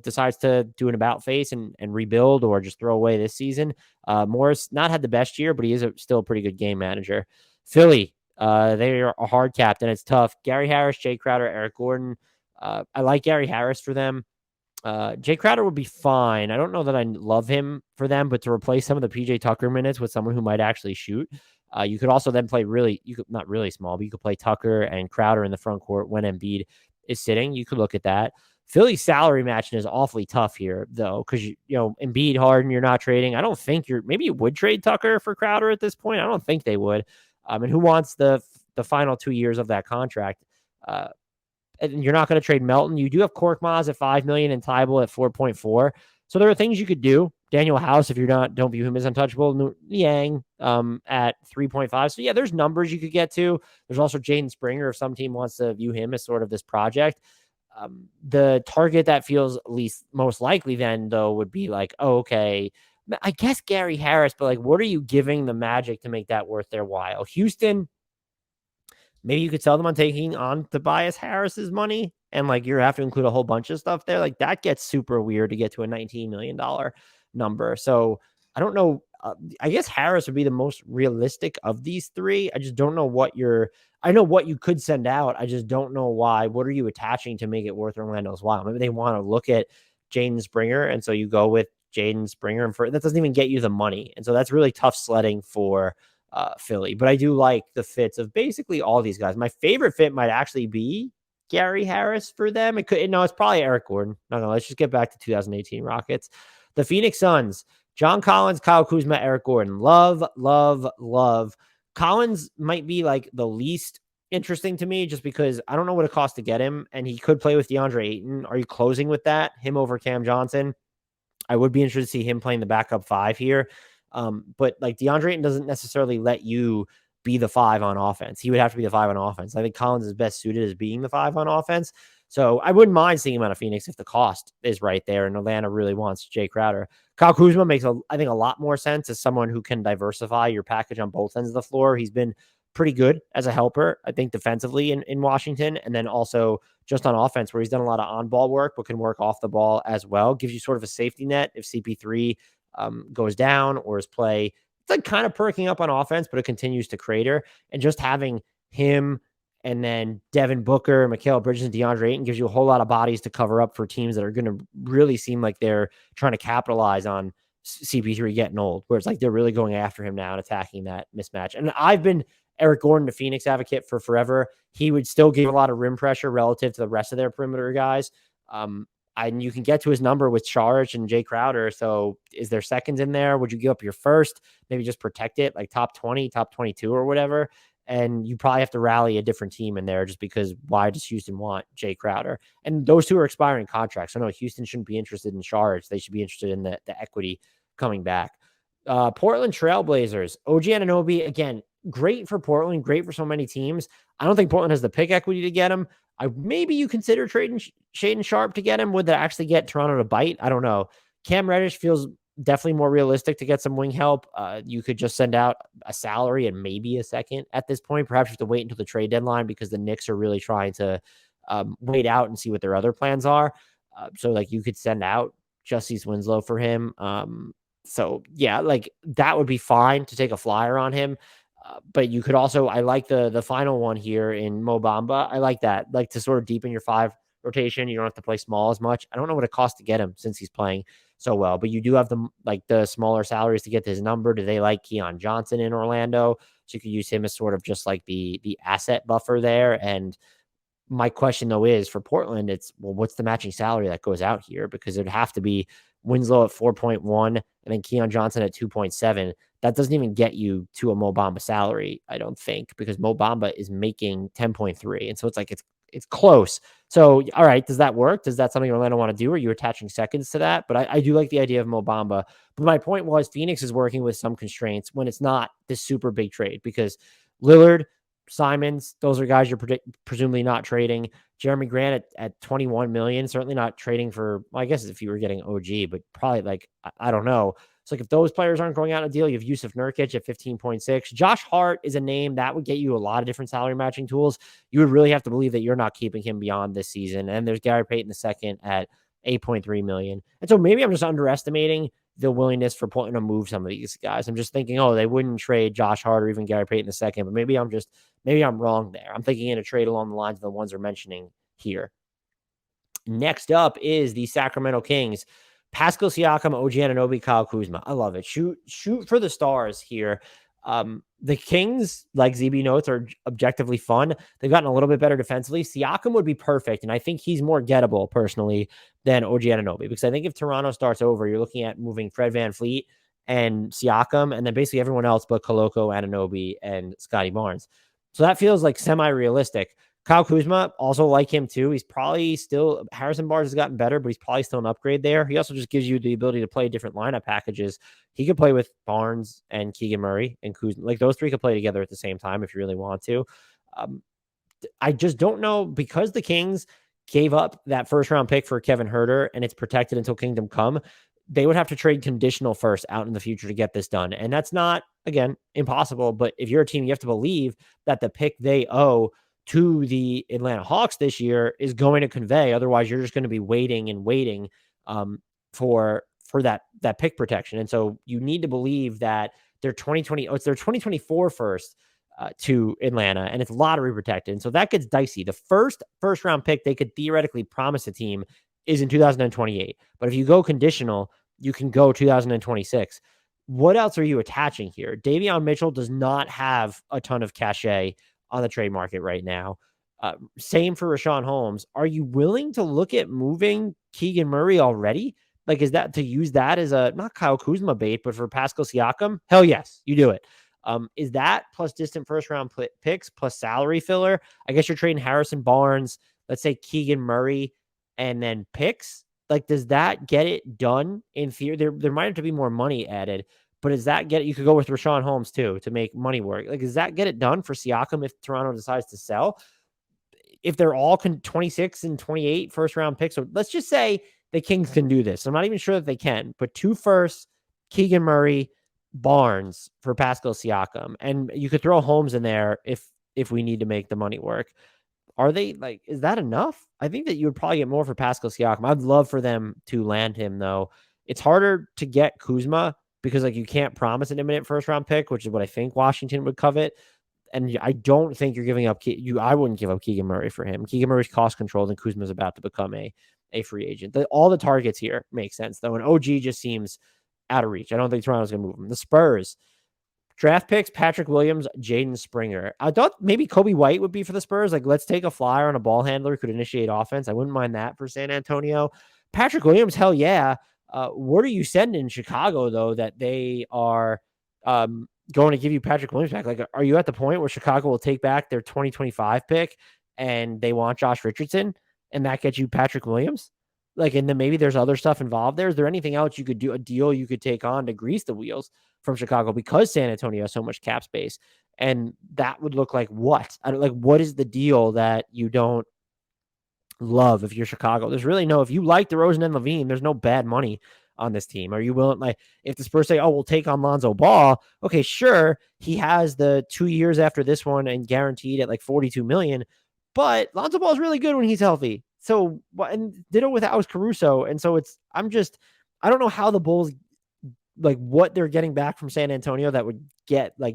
decides to do an about face and rebuild, or just throw away this season, Morris not had the best year, but he is still a pretty good game manager. Philly, they are a hard capped, and it's tough. Gary Harris, Jay Crowder, Eric Gordon. I like Gary Harris for them. Jay Crowder would be fine. I don't know that I love him for them, but to replace some of the PJ Tucker minutes with someone who might actually shoot, you could also then play not really small, but you could play Tucker and Crowder in the front court when Embiid is sitting. You could look at that. Philly's salary matching is awfully tough here, though, because Embiid, Harden, you're not trading. I don't think maybe you would trade Tucker for Crowder at this point. I don't think they would. And who wants the final 2 years of that contract? And you're not going to trade Melton. You do have Korkmaz at $5 million and Tybal at 4.4. So there are things you could do. Daniel House, if don't view him as untouchable. Yang at 3.5. So yeah, there's numbers you could get to. There's also Jaden Springer if some team wants to view him as sort of this project. The target that feels least most likely then, though, would be like, oh, okay, I guess Gary Harris, but like, what are you giving the Magic to make that worth their while? Houston, maybe you could sell them on taking on Tobias Harris's money, and like, you have to include a whole bunch of stuff there. Like, that gets super weird to get to a $19 million number. So I don't know. I guess Harris would be the most realistic of these three. I just don't know I know what you could send out. I just don't know why. What are you attaching to make it worth Orlando's while? Maybe they want to look at Jaden Springer, and so you go with Jaden Springer, and that doesn't even get you the money. And so that's really tough sledding for Philly. But I do like the fits of basically all these guys. My favorite fit might actually be Gary Harris for them. It's probably Eric Gordon. No, let's just get back to 2018 Rockets. The Phoenix Suns, John Collins, Kyle Kuzma, Eric Gordon. Love, love, love. Collins might be like the least interesting to me, just because I don't know what it costs to get him, and he could play with DeAndre Ayton. Are you closing with that? Him over Cam Johnson? I would be interested to see him playing the backup five here. But like, DeAndre Ayton doesn't necessarily let you be the five on offense. He would have to be the five on offense. I think Collins is best suited as being the five on offense. So I wouldn't mind seeing him out of Phoenix if the cost is right there and Atlanta really wants Jay Crowder. Kyle Kuzma makes, I think, a lot more sense as someone who can diversify your package on both ends of the floor. He's been pretty good as a helper, I think, defensively in Washington, and then also just on offense, where he's done a lot of on-ball work, but can work off the ball as well. Gives you sort of a safety net if CP3 goes down, or his play, it's like kind of perking up on offense, but it continues to crater. And just having him and then Devin Booker, Mikal Bridges, and DeAndre Ayton gives you a whole lot of bodies to cover up for teams that are going to really seem like they're trying to capitalize on CP3 getting old, where it's like they're really going after him now and attacking that mismatch. And I've been Eric Gordon, the Phoenix advocate, for forever. He would still give a lot of rim pressure relative to the rest of their perimeter guys. And you can get to his number with Saric and Jay Crowder. So is there seconds in there? Would you give up your first? Maybe just protect it, like top 20, top 22 or whatever. And you probably have to rally a different team in there, just because why does Houston want Jay Crowder? And those two are expiring contracts. So no, Houston shouldn't be interested in Saric. They should be interested in the equity coming back. Portland Trailblazers, OG Anunoby, again, great for Portland, great for so many teams. I don't think Portland has the pick equity to get him. Maybe you consider trading Shaedon Sharpe to get him. Would that actually get Toronto to bite? I don't know. Cam Reddish feels definitely more realistic to get some wing help. You could just send out a salary and maybe a second at this point. Perhaps you have to wait until the trade deadline, because the Knicks are really trying to wait out and see what their other plans are. So like, you could send out Justice Winslow for him. So yeah, like, that would be fine to take a flyer on him. But you could also, I like the final one here in Mo Bamba. I like that, like, to sort of deepen your five rotation. You don't have to play small as much. I don't know what it costs to get him, since he's playing so well, but you do have the smaller salaries to get to his number. Do they like Keon Johnson in Orlando? So you could use him as sort of just like the asset buffer there. And my question, though, is for Portland, it's, well, what's the matching salary that goes out here? Because it'd have to be Winslow at 4.1, and then Keon Johnson at 2.7. That doesn't even get you to a Mo Bamba salary, I don't think, because Mo Bamba is making 10.3. And so it's like it's close. So, all right, does that work? Does that something Orlando want to do? Are you attaching seconds to that? But I do like the idea of Mo Bamba. But my point was Phoenix is working with some constraints when it's not this super big trade, because Lillard, Simons, those are guys you're presumably not trading. Jeremy Grant at 21 million, certainly not trading for, well, I guess if you were getting OG, but probably like, I don't know. So like if those players aren't going out in a deal, you have Yusuf Nurkic at 15.6. Josh Hart is a name that would get you a lot of different salary matching tools. You would really have to believe that you're not keeping him beyond this season. And there's Gary Payton II at 8.3 million. And so maybe I'm just underestimating the willingness for Portland to move some of these guys. I'm just thinking, oh, they wouldn't trade Josh Hart or even Gary Payton II, but maybe I'm wrong there. I'm thinking in a trade along the lines of the ones we're mentioning here. Next up is the Sacramento Kings. Pascal Siakam, OG Anunoby, Kyle Kuzma. I love it. Shoot for the stars here. The Kings, like ZB notes, are objectively fun. They've gotten a little bit better defensively. Siakam would be perfect, and I think he's more gettable personally than OG Anunoby, because I think if Toronto starts over, you're looking at moving Fred VanVleet and Siakam, and then basically everyone else but Koloko, Anunoby, and Scotty Barnes. So that feels like semi-realistic. Kyle Kuzma, also like him too. He's probably still, Harrison Barnes has gotten better, but he's probably still an upgrade there. He also just gives you the ability to play different lineup packages. He could play with Barnes and Keegan Murray and Kuzma. Like those three could play together at the same time if you really want to. I just don't know, because the Kings gave up that first round pick for Kevin Huerter and it's protected until Kingdom Come. They would have to trade conditional first out in the future to get this done. And that's not, again, impossible. But if you're a team, you have to believe that the pick they owe to the Atlanta Hawks this year is going to convey. Otherwise, you're just going to be waiting and waiting for that pick protection. And so you need to believe that their 2024 first to Atlanta, and it's lottery protected. And so that gets dicey. The first round pick they could theoretically promise a team is in 2028. But if you go conditional, you can go 2026. What else are you attaching here? Davion Mitchell does not have a ton of cachet on the trade market right now. Same for Rashawn Holmes. Are you willing to look at moving Keegan Murray already? Like, is that to use that as a, not Kyle Kuzma bait, but for Pascal Siakam? Hell yes, you do it. Is that plus distant first round picks plus salary filler? I guess you're trading Harrison Barnes, let's say Keegan Murray, and then picks. Like, does that get it done in theory? There might have to be more money added, but does that get it? You could go with Rashawn Holmes too to make money work. Like, does that get it done for Siakam if Toronto decides to sell? If they're all 26 and 28 first round picks, so let's just say the Kings can do this. I'm not even sure that they can, but 2 firsts, Keegan Murray, Barnes for Pascal Siakam, and you could throw Holmes in there if we need to make the money work. Are they like, is that enough? I think that you would probably get more for Pascal Siakam. I'd love for them to land him though. It's harder to get Kuzma because like you can't promise an imminent first round pick, which is what I think Washington would covet. And I don't think you're giving up I wouldn't give up Keegan Murray for him. Keegan Murray's cost controlled and Kuzma's about to become a free agent. All the targets here make sense though. And OG just seems out of reach. I don't think Toronto's going to move him. The Spurs, draft picks, Patrick Williams, Jaden Springer. I thought maybe Kobe White would be for the Spurs. Like, let's take a flyer on a ball handler who could initiate offense. I wouldn't mind that for San Antonio. Patrick Williams, hell yeah. What are you sending in Chicago, though, that they are going to give you Patrick Williams back? Like, are you at the point where Chicago will take back their 2025 pick and they want Josh Richardson and that gets you Patrick Williams? Like, and then maybe there's other stuff involved there. Is there anything else you could do, a deal you could take on to grease the wheels from Chicago, because San Antonio has so much cap space? And that would look like what? What is the deal that you don't love if you're Chicago? There's really no, if you like DeRozan and Levine, there's no bad money on this team. Are you willing, like, if the Spurs say, oh, we'll take on Lonzo Ball, okay, sure, he has the 2 years after this one and guaranteed at like 42 million, but Lonzo Ball is really good when he's healthy. So, and ditto with Alex Caruso. And so I don't know how the Bulls, like what they're getting back from San Antonio that would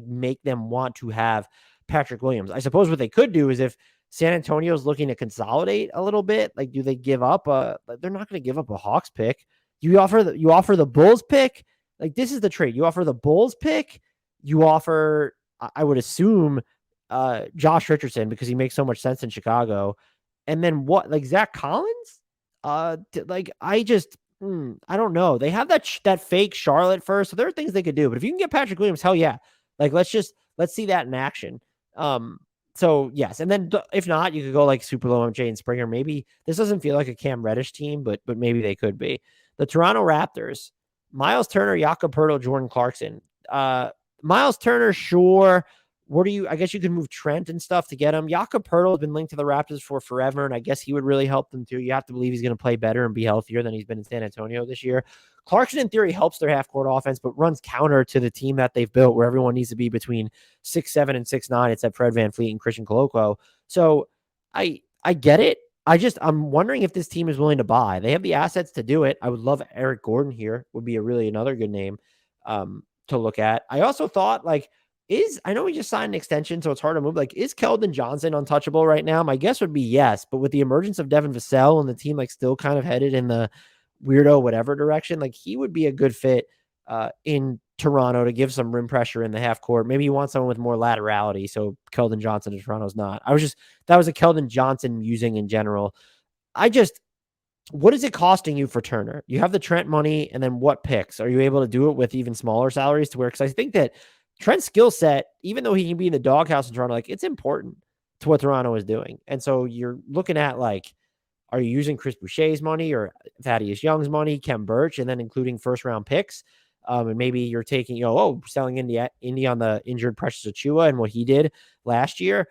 make them want to have Patrick Williams. I suppose what they could do is if San Antonio is looking to consolidate a little bit, like, do they give up they're not going to give up a Hawks pick. You offer the Bulls pick. Like, this is the trade. You offer the Bulls pick. You offer, I would assume, Josh Richardson, because he makes so much sense in Chicago. And then what, like Zach Collins? I don't know. They have that fake Charlotte first, so there are things they could do. But if you can get Patrick Williams, hell yeah. Like let's see that in action. Um, so yes, and then if not, you could go like super low on Jane Springer. Maybe this doesn't feel like a Cam Reddish team, but maybe they could be. The Toronto Raptors, Miles Turner, Jakob Poeltl, Jordan Clarkson. Miles Turner, sure. What do you? I guess you could move Trent and stuff to get him. Jakob Poeltl has been linked to the Raptors for forever, and I guess he would really help them too. You have to believe he's going to play better and be healthier than he's been in San Antonio this year. Clarkson, in theory, helps their half-court offense, but runs counter to the team that they've built, where everyone needs to be between 6'7" and 6'9", except Fred VanVleet and Christian Koloko. So I get it. I'm wondering if this team is willing to buy. They have the assets to do it. I would love Eric Gordon here. Would be another good name to look at. I also thought I know we just signed an extension, so it's hard to move. Like, is Keldon Johnson untouchable right now? My guess would be yes, but with the emergence of Devin Vassell and the team still kind of headed in the weirdo whatever direction, he would be a good fit in Toronto to give some rim pressure in the half court. Maybe you want someone with more laterality, so Keldon Johnson in Toronto's not. That was a Keldon Johnson musing in general. What is it costing you for Turner? You have the Trent money, and then what picks? Are you able to do it with even smaller salaries to where, because I think that Trent's skill set, even though he can be in the doghouse in Toronto, it's important to what Toronto is doing. And so you're looking at are you using Chris Boucher's money or Thaddeus Young's money, Kem Birch, and then including first round picks? And maybe you're taking, selling Indy on the injured Precious Achiuwa and what he did last year.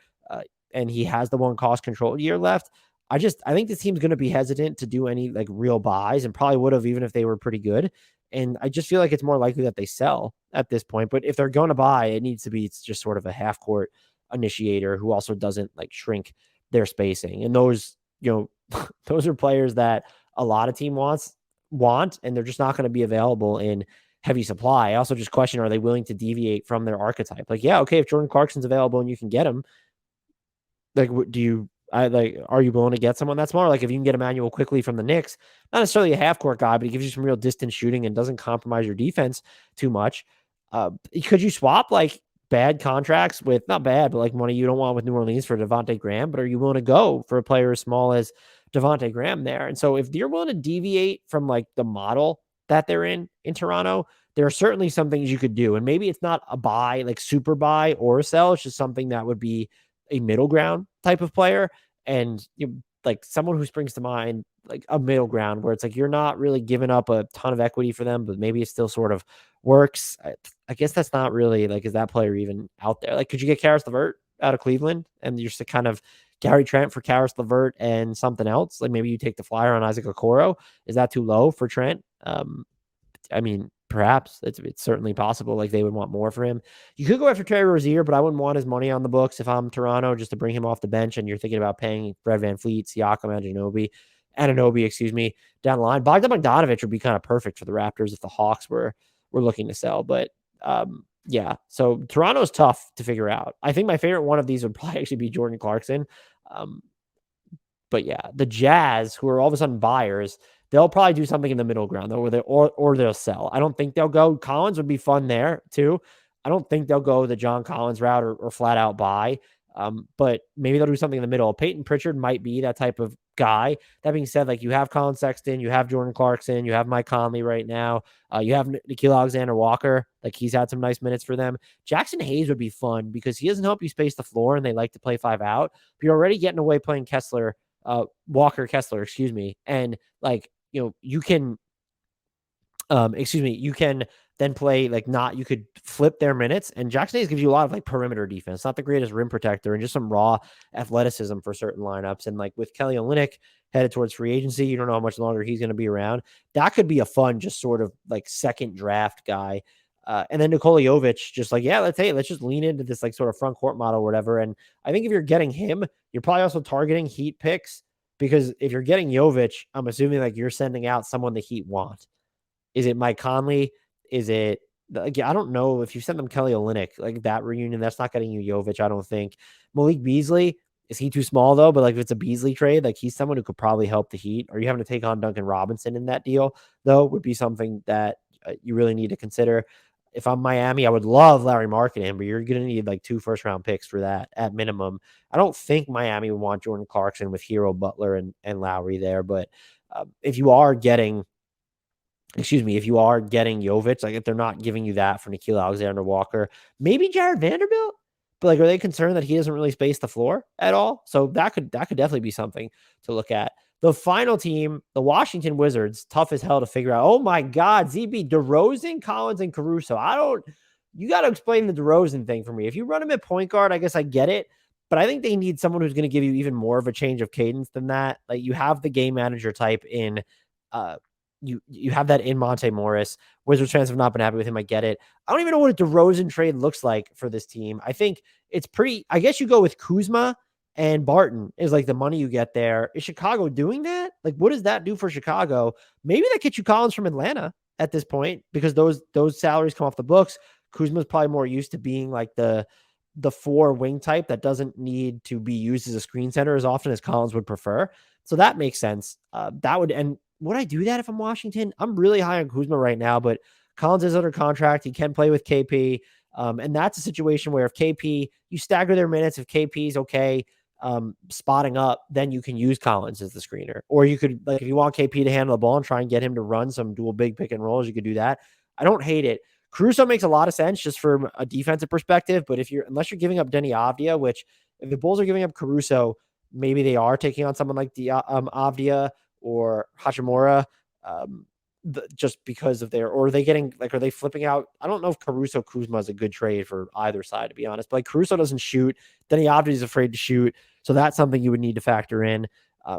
And he has the one cost control year left. I think this team's going to be hesitant to do any real buys, and probably would have even if they were pretty good. And I just feel like it's more likely that they sell at this point. But if they're going to buy, it's just sort of a half court initiator who also doesn't shrink their spacing. And those, those are players that a lot of team want, and they're just not going to be available in heavy supply. I also just question, are they willing to deviate from their archetype? Okay, if Jordan Clarkson's available and you can get him, are you willing to get someone that's smaller? If you can get Emmanuel quickly from the Knicks, not necessarily a half court guy, but he gives you some real distance shooting and doesn't compromise your defense too much. Could you swap bad contracts with, not bad, but money you don't want with New Orleans for Devontae Graham? But are you willing to go for a player as small as Devontae Graham there? And so if you're willing to deviate from the model that they're in Toronto, there are certainly some things you could do. And maybe it's not a buy, super buy or a sell. It's just something that would be a middle ground type of player. And someone who springs to mind, a middle ground where it's you're not really giving up a ton of equity for them, but maybe it still sort of works. I guess that's not really is that player even out there? Could you get Karis LeVert out of Cleveland and you're just kind of Gary Trent for Karis LeVert and something else? Maybe you take the flyer on Isaac Okoro. Is that too low for Trent? Perhaps it's certainly possible. They would want more for him. You could go after Terry Rozier, but I wouldn't want his money on the books if I'm Toronto, just to bring him off the bench. And you're thinking about paying Fred VanVleet, Siakam, Anunoby, down the line. Bogdan Bogdanovic would be kind of perfect for the Raptors if the Hawks were looking to sell. But yeah, so Toronto's tough to figure out. I think my favorite one of these would probably actually be Jordan Clarkson. But yeah, the Jazz, who are all of a sudden buyers, they'll probably do something in the middle ground, though, or they'll sell. I don't think they'll go. Collins would be fun there, too. I don't think they'll go the John Collins route or flat out buy. But maybe they'll do something in the middle. Peyton Pritchard might be that type of guy. That being said, you have Colin Sexton, you have Jordan Clarkson, you have Mike Conley right now. You have Nickeil Alexander-Walker. He's had some nice minutes for them. Jackson Hayes would be fun because he doesn't help you space the floor, and they like to play 5 out. But you're already getting away playing Walker Kessler, excuse me. And you can, you can then play you could flip their minutes, and Jackson Hayes gives you a lot of perimeter defense, not the greatest rim protector, and just some raw athleticism for certain lineups. And with Kelly Olynyk headed towards free agency, you don't know how much longer he's going to be around. That could be a fun, just sort of second draft guy. And then Nikola Jovic, just let's just lean into this sort of front court model or whatever. And I think if you're getting him, you're probably also targeting Heat picks, because if you're getting Jovic, I'm assuming you're sending out someone the Heat want. Is it Mike Conley? Is it I don't know if you send them Kelly Olynyk, that reunion, that's not getting you Jovic, I don't think. Malik Beasley, is he too small though? But if it's a Beasley trade, he's someone who could probably help the Heat. Or you having to take on Duncan Robinson in that deal, though, would be something that you really need to consider. If I'm Miami, I would love Larry Markkinen, but you're going to need 2 first-round picks for that at minimum. I don't think Miami would want Jordan Clarkson with Hero, Butler, and Lowry there. But if you are getting if you are getting Jovic, like if they're not giving you that for Nickeil Alexander-Walker, maybe Jared Vanderbilt. But like, are they concerned that he doesn't really space the floor at all? So that could definitely be something to look at. The final team, the Washington Wizards, tough as hell to figure out. Oh my God, ZB, DeRozan, Collins, and Caruso. You got to explain the DeRozan thing for me. If you run him at point guard, I guess I get it. But I think they need someone who's going to give you even more of a change of cadence than that. Like you have the game manager type in you have that in Monte Morris. Wizards fans have not been happy with him. I get it. I don't even know what a DeRozan trade looks like for this team. I think it's pretty. I guess you go with Kuzma and Barton is like the money you get there. Is Chicago doing that? Like, what does that do for Chicago? Maybe that gets you Collins from Atlanta at this point because those salaries come off the books. Kuzma's probably more used to being like the four wing type that doesn't need to be used as a screen center as often as Collins would prefer. So that makes sense. Would I do that if I'm Washington? I'm really high on Kuzma right now, but Collins is under contract. He can play with KP. And that's a situation where if KP, you stagger their minutes, if KP is okay, spotting up, then you can use Collins as the screener. Or you could, like, if you want KP to handle the ball and try and get him to run some dual big pick and rolls, you could do that. I don't hate it. Caruso makes a lot of sense just from a defensive perspective, but unless you're giving up Denny Avdia, which if the Bulls are giving up Caruso, maybe they are taking on someone like Avdia or Hachimura, just because of or are they flipping out? I don't know if Caruso Kuzma is a good trade for either side, to be honest. But like Caruso doesn't shoot, Denny Avdia is afraid to shoot, so that's something you would need to factor in.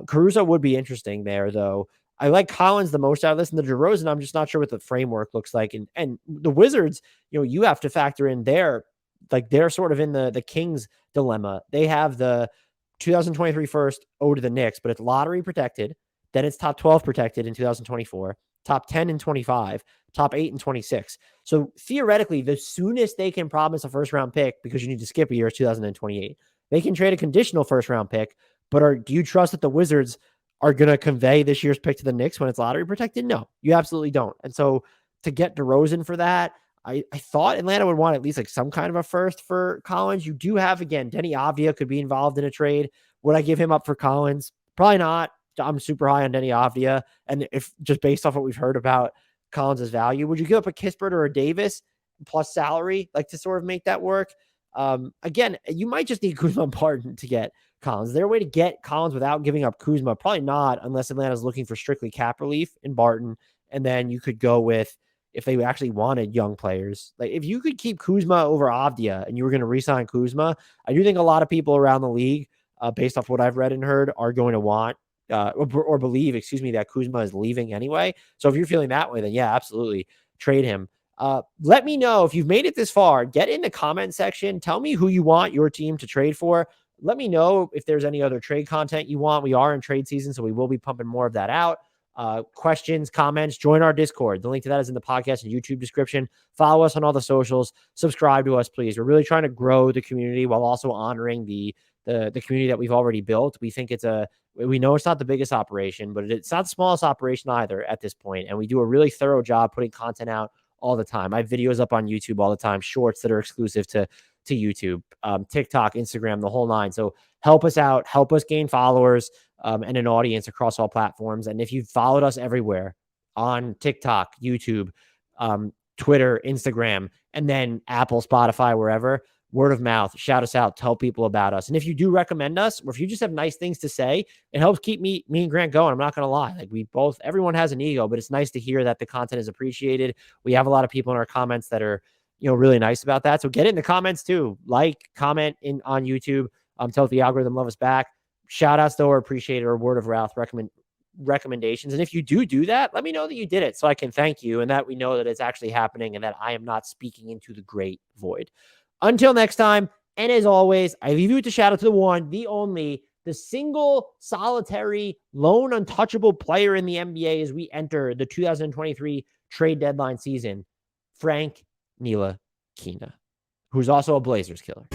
Caruso would be interesting there, though. I like Collins the most out of this, and the DeRozan, I'm just not sure what the framework looks like. And the Wizards, you have to factor in they're sort of in the Kings dilemma. They have the 2023 first owed to the Knicks, but it's lottery protected. Then it's top 12 protected in 2024, top 10 in 25, top 8 in 26. So theoretically, the soonest they can promise a first round pick, because you need to skip a year, is 2028. They can trade a conditional first round pick, but do you trust that the Wizards are going to convey this year's pick to the Knicks when it's lottery protected? No, you absolutely don't. And so to get DeRozan for that, I thought Atlanta would want at least like some kind of a first for Collins. You do have, again, Denny Avdia could be involved in a trade. Would I give him up for Collins? Probably not. I'm super high on Denny Avdia. And if just based off what we've heard about Collins' value, would you give up a Kispert or a Davis plus salary, like to sort of make that work? Again, you might just need Kuzma and Barton to get Collins. Is there a way to get Collins without giving up Kuzma? Probably not, unless Atlanta's looking for strictly cap relief in Barton. And then you could go with, if they actually wanted young players, like if you could keep Kuzma over Avdia and you were going to re-sign Kuzma, I do think a lot of people around the league, based off what I've read and heard, are going to want or believe, that Kuzma is leaving anyway. So if you're feeling that way, then yeah, absolutely trade him. Let me know if you've made it this far. Get in the comment section. Tell me who you want your team to trade for. Let me know if there's any other trade content you want. We are in trade season, so we will be pumping more of that out. Questions, comments, join our Discord. The link to that is in the podcast and YouTube description. Follow us on all the socials. Subscribe to us, please. We're really trying to grow the community while also honoring the community that we've already built. We think we know it's not the biggest operation, but it's not the smallest operation either at this point. And we do a really thorough job putting content out all the time. I have videos up on YouTube all the time, shorts that are exclusive to YouTube, TikTok, Instagram, the whole nine. So help us out, help us gain followers and an audience across all platforms. And if you've followed us everywhere on TikTok, YouTube, Twitter, Instagram, and then Apple, Spotify, wherever, word of mouth, shout us out, tell people about us. And if you do recommend us, or if you just have nice things to say, it helps keep me and Grant going. I'm not going to lie. Like everyone has an ego, but it's nice to hear that the content is appreciated. We have a lot of people in our comments that are, really nice about that. So get it in the comments too. Like, comment on YouTube. Tell the algorithm love us back. Shout outs though, or appreciate it, or word of mouth recommendations. And if you do that, let me know that you did it so I can thank you and that we know that it's actually happening and that I am not speaking into the great void. Until next time, and as always, I leave you with the shout out to the one, the only, the single, solitary, lone, untouchable player in the NBA as we enter the 2023 trade deadline season, Frank Ntilikina, who's also a Blazers killer.